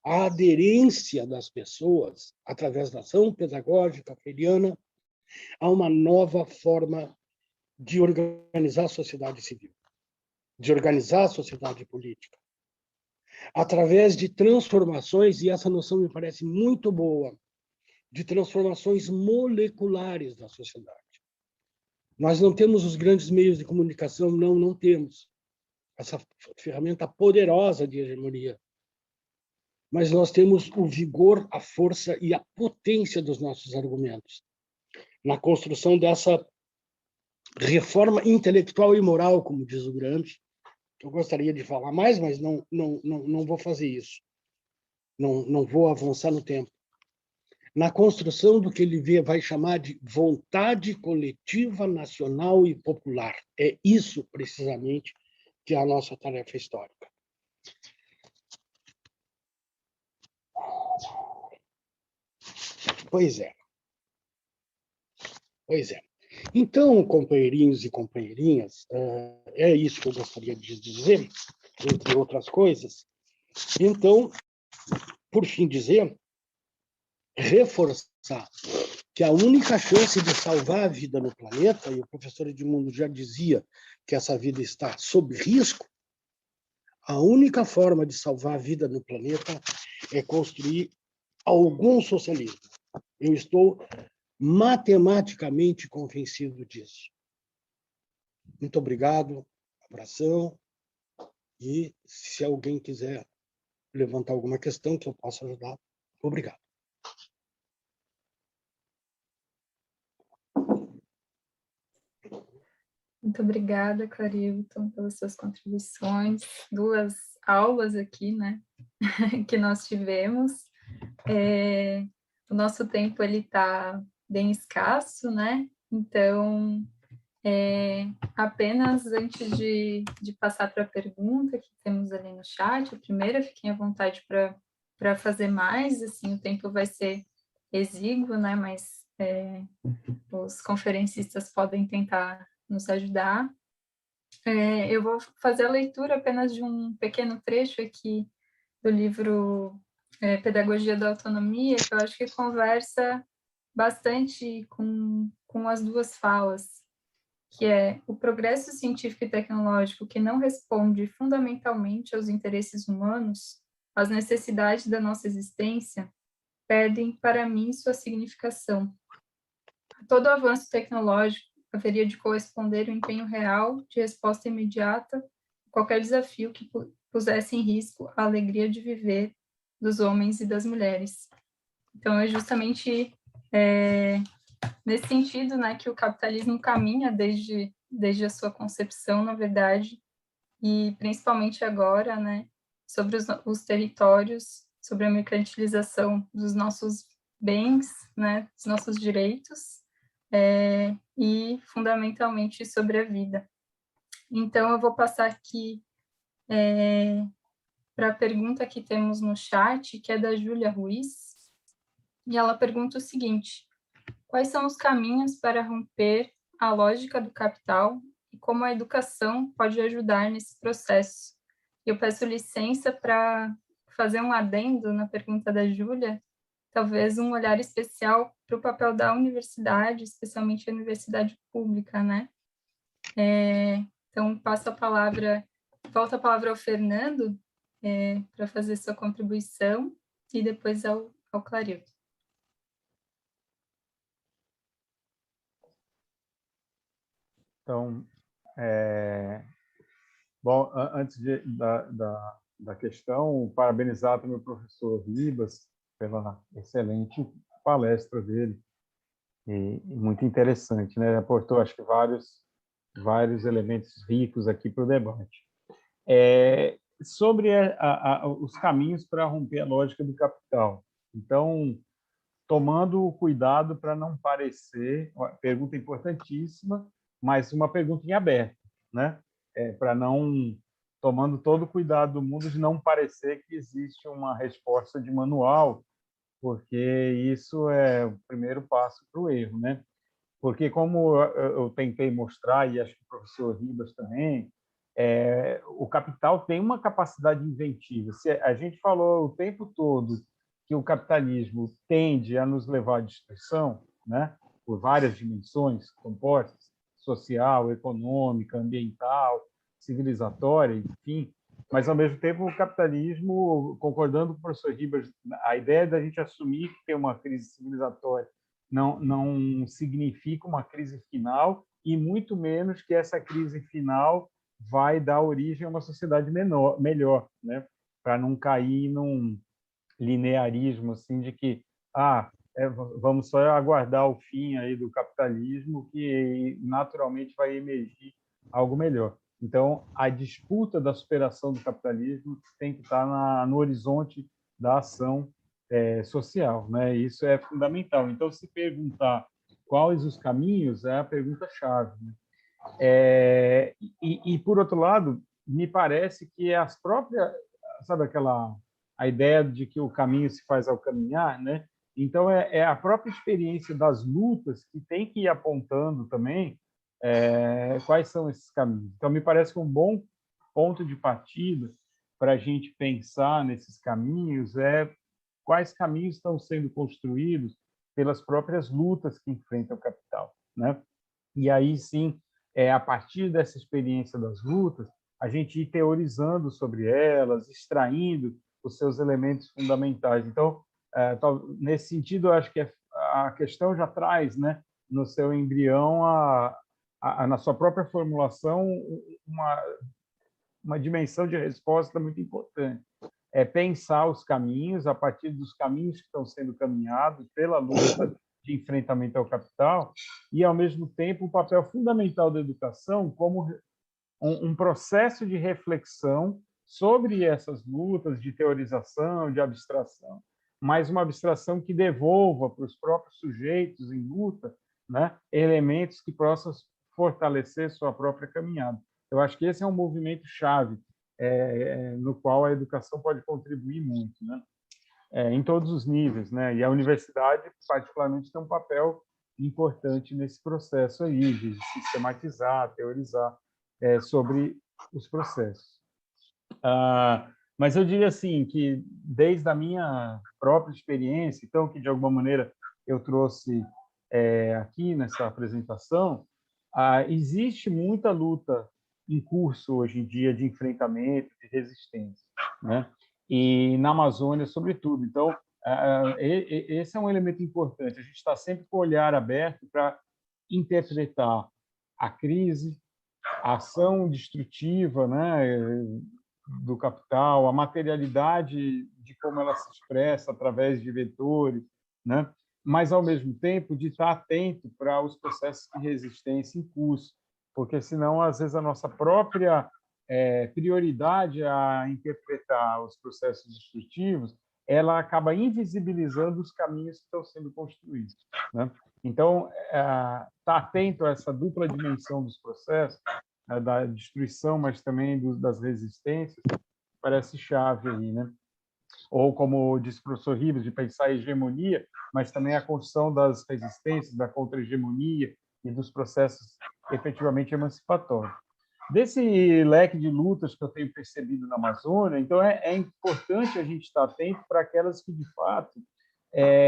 a aderência das pessoas, através da ação pedagógica freiriana, a uma nova forma de organizar a sociedade civil, de organizar a sociedade política, através de transformações, e essa noção me parece muito boa, de transformações moleculares da sociedade. Nós não temos os grandes meios de comunicação, não temos essa ferramenta poderosa de hegemonia. mas nós temos o vigor, a força e a potência dos nossos argumentos na construção dessa reforma intelectual e moral, como diz o Gramsci. Eu gostaria de falar mais, mas não vou fazer isso. Não vou avançar no tempo. Na construção do que ele vai chamar de vontade coletiva, nacional e popular. É isso, precisamente, que é a nossa tarefa histórica. Pois é. Pois é. Então, companheirinhos e companheirinhas, é isso que eu gostaria de dizer, entre outras coisas. Então, por fim dizer, reforçar que a única chance de salvar a vida no planeta, e o professor Edmundo já dizia que essa vida está sob risco, a única forma de salvar a vida no planeta é construir algum socialismo. Eu estou matematicamente convencido disso. Muito obrigado, abração, e se alguém quiser levantar alguma questão que eu possa ajudar, obrigado. Muito obrigada, Clarilton, pelas suas contribuições. 2 aulas aqui, né, que nós tivemos. O nosso tempo ele está bem escasso, né? Então, apenas antes de passar para a pergunta que temos ali no chat, a primeira, fiquem à vontade para fazer mais, assim, o tempo vai ser exíguo, né? Mas os conferencistas podem tentar nos ajudar. Eu vou fazer a leitura apenas de um pequeno trecho aqui do livro Pedagogia da Autonomia, que eu acho que conversa bastante com as 2 falas, que é o progresso científico e tecnológico que não responde fundamentalmente aos interesses humanos, às necessidades da nossa existência, perdem, para mim, sua significação. Todo avanço tecnológico haveria de corresponder o empenho real de resposta imediata a qualquer desafio que pusesse em risco a alegria de viver dos homens e das mulheres. Então, é justamente nesse sentido, né, que o capitalismo caminha desde a sua concepção, na verdade, e principalmente agora, né, sobre os territórios, sobre a mercantilização dos nossos bens, né, dos nossos direitos, e fundamentalmente sobre a vida. Então, eu vou passar aqui para a pergunta que temos no chat, que é da Júlia Ruiz, e ela pergunta o seguinte: quais são os caminhos para romper a lógica do capital e como a educação pode ajudar nesse processo? Eu peço licença para fazer um adendo na pergunta da Júlia, talvez um olhar especial para o papel da universidade, especialmente a universidade pública, né? Então, volta a palavra ao Fernando para fazer sua contribuição e depois ao Clarilton. Então, bom, antes da questão, parabenizar também o professor Ribas pela excelente palestra dele, e muito interessante, né? Aportou, acho que, vários elementos ricos aqui para o debate. Sobre os caminhos para romper a lógica do capital. Então, tomando o cuidado para não parecer, uma pergunta importantíssima, mas uma pergunta em aberto, né? Para não, tomando todo o cuidado do mundo de não parecer que existe uma resposta de manual, porque isso é o primeiro passo para o erro, né? Porque, como eu tentei mostrar, e acho que o professor Ribas também, o capital tem uma capacidade inventiva. Se a gente falou o tempo todo que o capitalismo tende a nos levar à destruição, né, por várias dimensões compostas, social, econômica, ambiental, civilizatória, enfim, mas, ao mesmo tempo, o capitalismo, concordando com o professor Ribas, a ideia da gente assumir que tem uma crise civilizatória não significa uma crise final, e muito menos que essa crise final vai dar origem a uma sociedade melhor, né? Para não cair linearismo assim de que vamos só aguardar o fim aí do capitalismo que naturalmente vai emergir algo melhor. Então, a disputa da superação do capitalismo tem que estar no horizonte da ação social, né? Isso é fundamental. Então, se perguntar quais os caminhos é a pergunta-chave, né? Por outro lado, me parece que as próprias, sabe a ideia de que o caminho se faz ao caminhar, né? Então, é a própria experiência das lutas que tem que ir apontando também quais são esses caminhos. Então, me parece que um bom ponto de partida para a gente pensar nesses caminhos é quais caminhos estão sendo construídos pelas próprias lutas que enfrentam o capital, né? E aí, sim, a partir dessa experiência das lutas, a gente ir teorizando sobre elas, extraindo os seus elementos fundamentais. Então, nesse sentido, eu acho que a questão já traz, né, no seu embrião, na sua própria formulação, uma dimensão de resposta muito importante. É pensar os caminhos, a partir dos caminhos que estão sendo caminhados pela luta de enfrentamento ao capital, e, ao mesmo tempo, o papel fundamental da educação como um processo de reflexão sobre essas lutas, de teorização, de abstração, mas uma abstração que devolva para os próprios sujeitos em luta, né, elementos que possam fortalecer sua própria caminhada. Eu acho que esse é um movimento chave no qual a educação pode contribuir muito, né? Em todos os níveis, né? E a universidade, particularmente, tem um papel importante nesse processo aí de sistematizar, teorizar sobre os processos. Mas eu diria assim que desde a minha própria experiência, então que de alguma maneira eu trouxe aqui nessa apresentação, existe muita luta em curso hoje em dia de enfrentamento, de resistência, né? E na Amazônia, sobretudo. Então, esse é um elemento importante. A gente está sempre com o olhar aberto para interpretar a crise, a ação destrutiva, né, do capital, a materialidade de como ela se expressa através de vetores, né? Mas, ao mesmo tempo, de estar atento para os processos de resistência em curso, porque, senão, às vezes, a nossa própria prioridade a interpretar os processos destrutivos, ela acaba invisibilizando os caminhos que estão sendo construídos, né? Então, estar atento a essa dupla dimensão dos processos, da destruição, mas também das resistências, parece chave aí, né? Ou, como disse o professor Ribas, de pensar a hegemonia, mas também a construção das resistências, da contra-hegemonia e dos processos efetivamente emancipatórios. Desse leque de lutas que eu tenho percebido na Amazônia, então é importante a gente estar atento para aquelas que, de fato,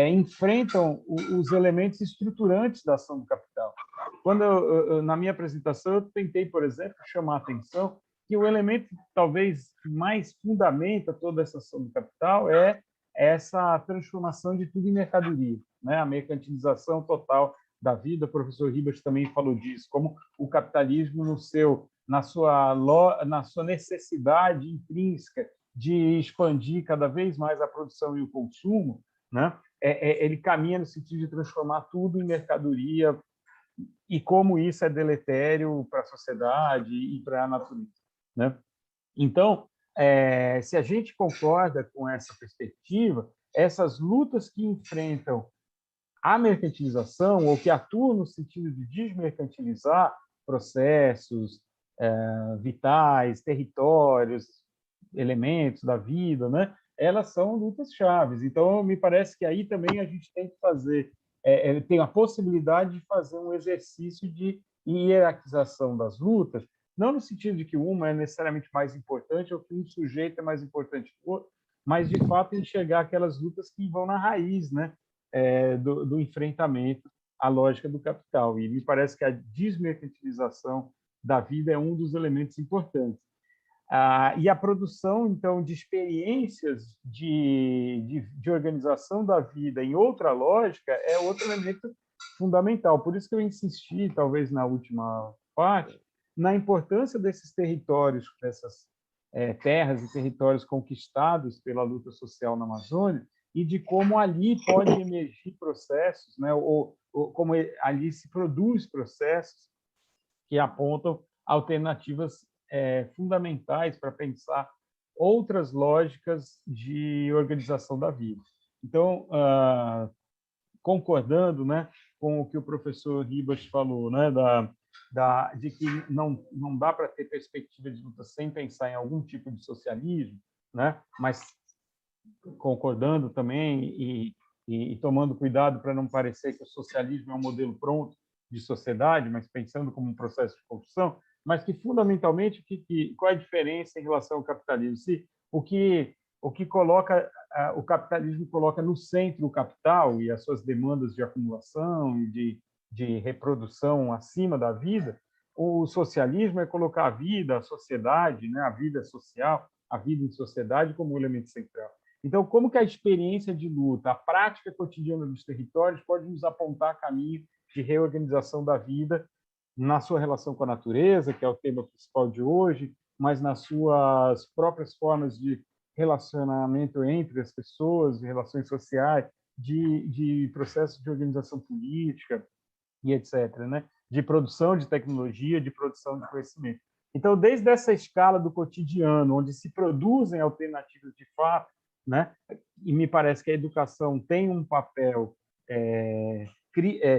enfrentam os elementos estruturantes da ação do capital. Quando na minha apresentação, eu tentei, por exemplo, chamar a atenção que o elemento que talvez mais fundamenta toda essa ação do capital é essa transformação de tudo em mercadoria, né? A mercantilização total da vida. O professor Ribas também falou disso, como o capitalismo na sua necessidade intrínseca de expandir cada vez mais a produção e o consumo, né? Ele caminha no sentido de transformar tudo em mercadoria, e como isso é deletério para a sociedade e para a natureza, né? Então, se a gente concorda com essa perspectiva, essas lutas que enfrentam a mercantilização, ou que atuam no sentido de desmercantilizar processos vitais, territórios, elementos da vida, né? Elas são lutas chaves. Então, me parece que aí também a gente tem que fazer, tem a possibilidade de fazer um exercício de hierarquização das lutas, não no sentido de que uma é necessariamente mais importante ou que um sujeito é mais importante que o outro, mas, de fato, enxergar aquelas lutas que vão na raiz, né, do enfrentamento à lógica do capital. E me parece que a desmercantilização da vida é um dos elementos importantes. E a produção, então, de experiências de organização da vida em outra lógica é outro elemento fundamental. Por isso que eu insisti, talvez na última parte, na importância desses territórios, dessas terras e territórios conquistados pela luta social na Amazônia, e de como ali pode emergir processos, né, ou como ali se produz processos que apontam alternativas fundamentais para pensar outras lógicas de organização da vida. Então, concordando, né, com o que o professor Ribas falou, né, de que não dá para ter perspectiva de luta sem pensar em algum tipo de socialismo, né, mas concordando também e tomando cuidado para não parecer que o socialismo é um modelo pronto de sociedade, mas pensando como um processo de construção, mas que fundamentalmente qual é a diferença em relação ao capitalismo? Se o que coloca o capitalismo coloca no centro o capital e as suas demandas de acumulação e de reprodução acima da vida, o socialismo é colocar a vida, a sociedade, né, a vida social, a vida em sociedade como elemento central. Então, como que a experiência de luta, a prática cotidiana dos territórios pode nos apontar caminho de reorganização da vida na sua relação com a natureza, que é o tema principal de hoje, mas nas suas próprias formas de relacionamento entre as pessoas, de relações sociais, de processos de organização política e etc., né? De produção de tecnologia, de produção de conhecimento. Então, desde essa escala do cotidiano, onde se produzem alternativas de fato, né? E me parece que a educação tem um papel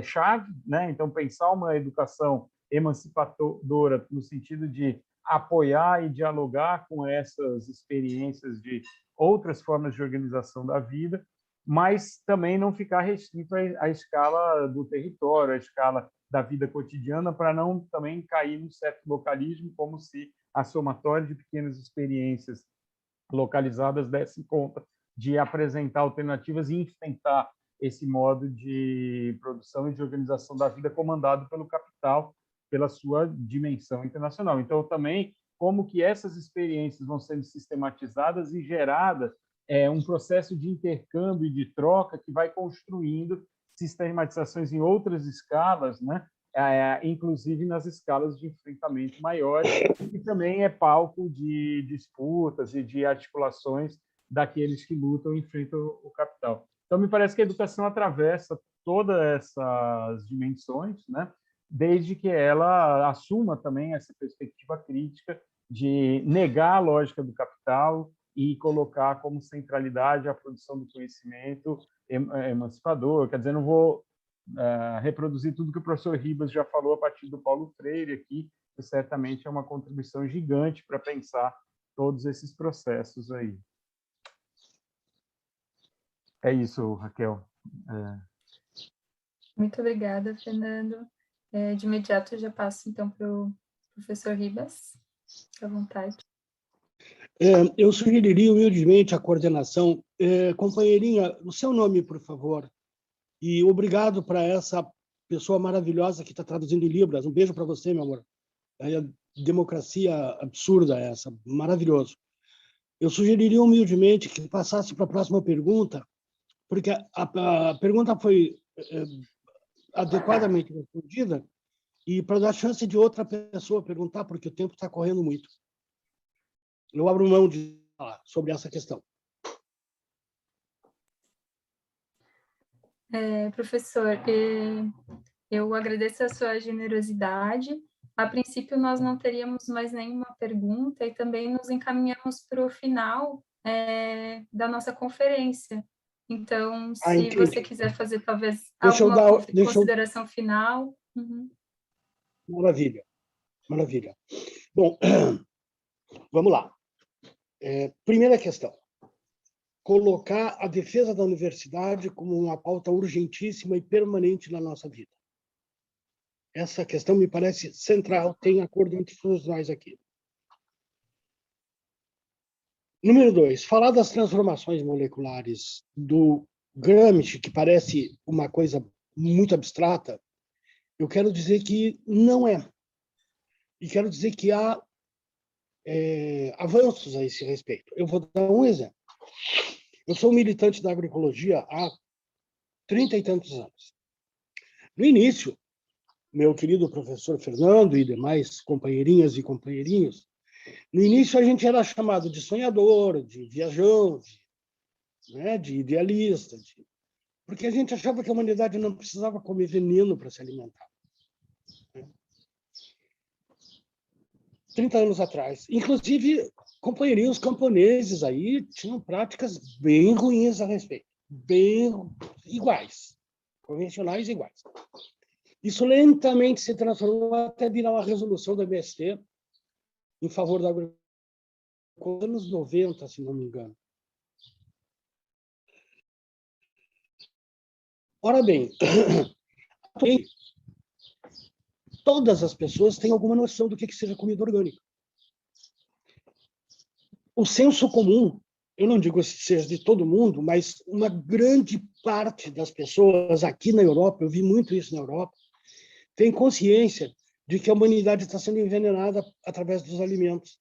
chave, né? Então, pensar uma educação emancipadora no sentido de apoiar e dialogar com essas experiências de outras formas de organização da vida, mas também não ficar restrito à escala do território, à escala da vida cotidiana, para não também cair num certo localismo, como se a somatória de pequenas experiências localizadas desse conta de apresentar alternativas e enfrentar esse modo de produção e de organização da vida comandado pelo capital, pela sua dimensão internacional. Então, também, como que essas experiências vão sendo sistematizadas e geradas um processo de intercâmbio e de troca que vai construindo sistematizações em outras escalas, né? Inclusive nas escalas de enfrentamento maiores, e também é palco de disputas e de articulações daqueles que lutam e enfrentam o capital. Então, me parece que a educação atravessa todas essas dimensões, né? Desde que ela assuma também essa perspectiva crítica de negar a lógica do capital e colocar como centralidade a produção do conhecimento emancipador. Quer dizer, não vou reproduzir tudo que o professor Ribas já falou a partir do Paulo Freire aqui, que certamente é uma contribuição gigante para pensar todos esses processos aí. É isso, Raquel. Muito obrigada, Fernando. De imediato, eu já passo, então, para o professor Ribas. Fique à vontade. Eu sugeriria humildemente a coordenação. Companheirinha, o seu nome, por favor. E obrigado para essa pessoa maravilhosa que está traduzindo em Libras. Um beijo para você, meu amor. É a democracia absurda essa, maravilhoso. Eu sugeriria humildemente que passasse para a próxima pergunta, porque a pergunta foi adequadamente respondida, e para dar chance de outra pessoa perguntar, porque o tempo está correndo muito. Eu abro mão de falar sobre essa questão. Professor, eu agradeço a sua generosidade. A princípio, nós não teríamos mais nenhuma pergunta e também nos encaminhamos para o final da nossa conferência. Então, se você quiser fazer, talvez, alguma consideração final. Uhum. Maravilha, maravilha. Bom, vamos lá. Primeira questão. Colocar a defesa da universidade como uma pauta urgentíssima e permanente na nossa vida. Essa questão me parece central, tem acordo entre todos nós aqui. Número 2, falar das transformações moleculares do Gramsci, que parece uma coisa muito abstrata, eu quero dizer que não é. E quero dizer que há avanços a esse respeito. Eu vou dar um exemplo. Eu sou militante da agroecologia há 30 e tantos anos. No início, meu querido professor Fernando e demais companheirinhas e companheirinhos No início, a gente era chamado de sonhador, de viajante, né, de idealista, porque a gente achava que a humanidade não precisava comer veneno para se alimentar. 30 anos atrás. Inclusive, companheirinhos camponeses aí tinham práticas bem ruins a respeito, bem iguais, convencionais iguais. Isso lentamente se transformou até virar uma resolução da MST em favor da agricultura, nos anos 90, se não me engano. Ora bem, todas as pessoas têm alguma noção do que seja comida orgânica. O senso comum, eu não digo se seja de todo mundo, mas uma grande parte das pessoas aqui na Europa, eu vi muito isso na Europa, tem consciência de que a humanidade está sendo envenenada através dos alimentos.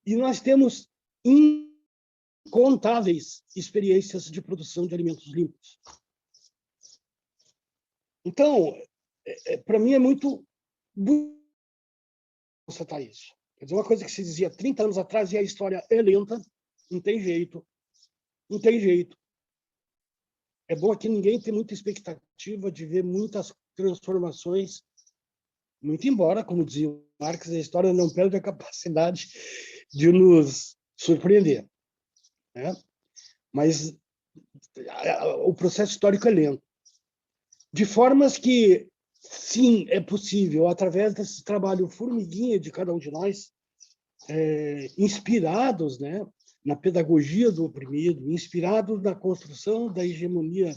E nós temos incontáveis experiências de produção de alimentos limpos. Então, para mim é muito constatar isso. Quer dizer, uma coisa que se dizia 30 anos atrás, e a história é lenta, não tem jeito, não tem jeito. É bom que ninguém tem muita expectativa de ver muitas transformações, muito embora, como dizia o Marx, a história não perde a capacidade de nos surpreender, né? Mas o processo histórico é lento. De formas que, sim, é possível, através desse trabalho formiguinha de cada um de nós, inspirados, né, na pedagogia do oprimido, inspirados na construção da hegemonia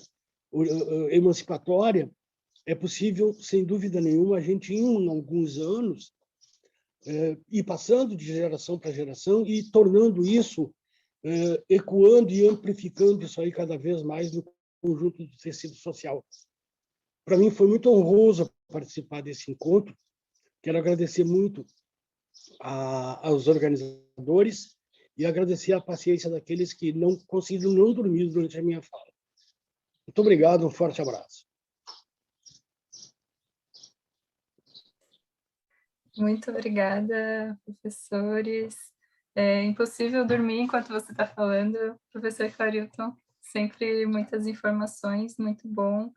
emancipatória, é possível, sem dúvida nenhuma, a gente, em alguns anos, ir passando de geração para geração e tornando isso, ecoando e amplificando isso aí cada vez mais no conjunto do tecido social. Para mim foi muito honroso participar desse encontro. Quero agradecer muito aos organizadores e agradecer a paciência daqueles que não conseguiram não dormir durante a minha fala. Muito obrigado, um forte abraço. Muito obrigada, professores. É impossível dormir enquanto você está falando, professor Clarilton. Sempre muitas informações, muito bom.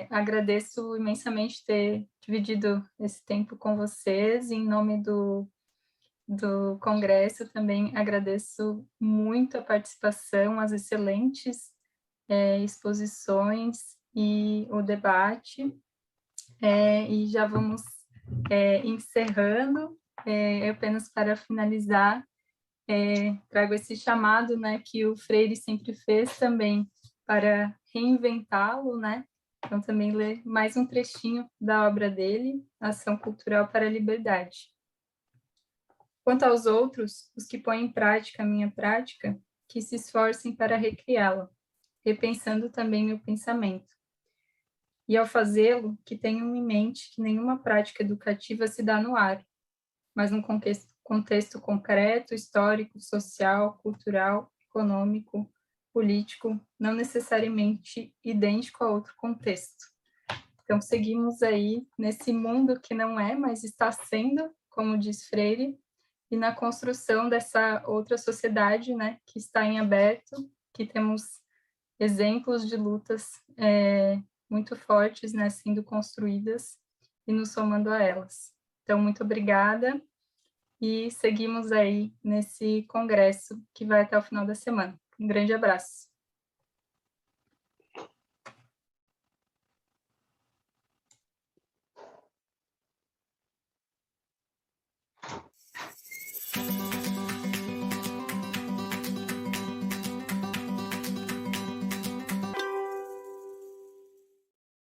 Agradeço imensamente ter dividido esse tempo com vocês. Em nome do Congresso, também agradeço muito a participação, as excelentes exposições e o debate. E já vamos encerrando. Apenas para finalizar, trago esse chamado, né, que o Freire sempre fez também para reinventá-lo, né? Então, também ler mais um trechinho da obra dele, Ação Cultural para a Liberdade. Quanto aos outros, os que põem em prática a minha prática, que se esforcem para recriá-la, repensando também meu pensamento. E ao fazê-lo, que tenham em mente que nenhuma prática educativa se dá no ar, mas num contexto concreto, histórico, social, cultural, econômico, político, não necessariamente idêntico a outro contexto. Então, seguimos aí nesse mundo que não é, mas está sendo, como diz Freire, e na construção dessa outra sociedade, né, que está em aberto, que temos exemplos de lutas muito fortes, né, sendo construídas e nos somando a elas. Então, muito obrigada e seguimos aí nesse congresso que vai até o final da semana. Um grande abraço.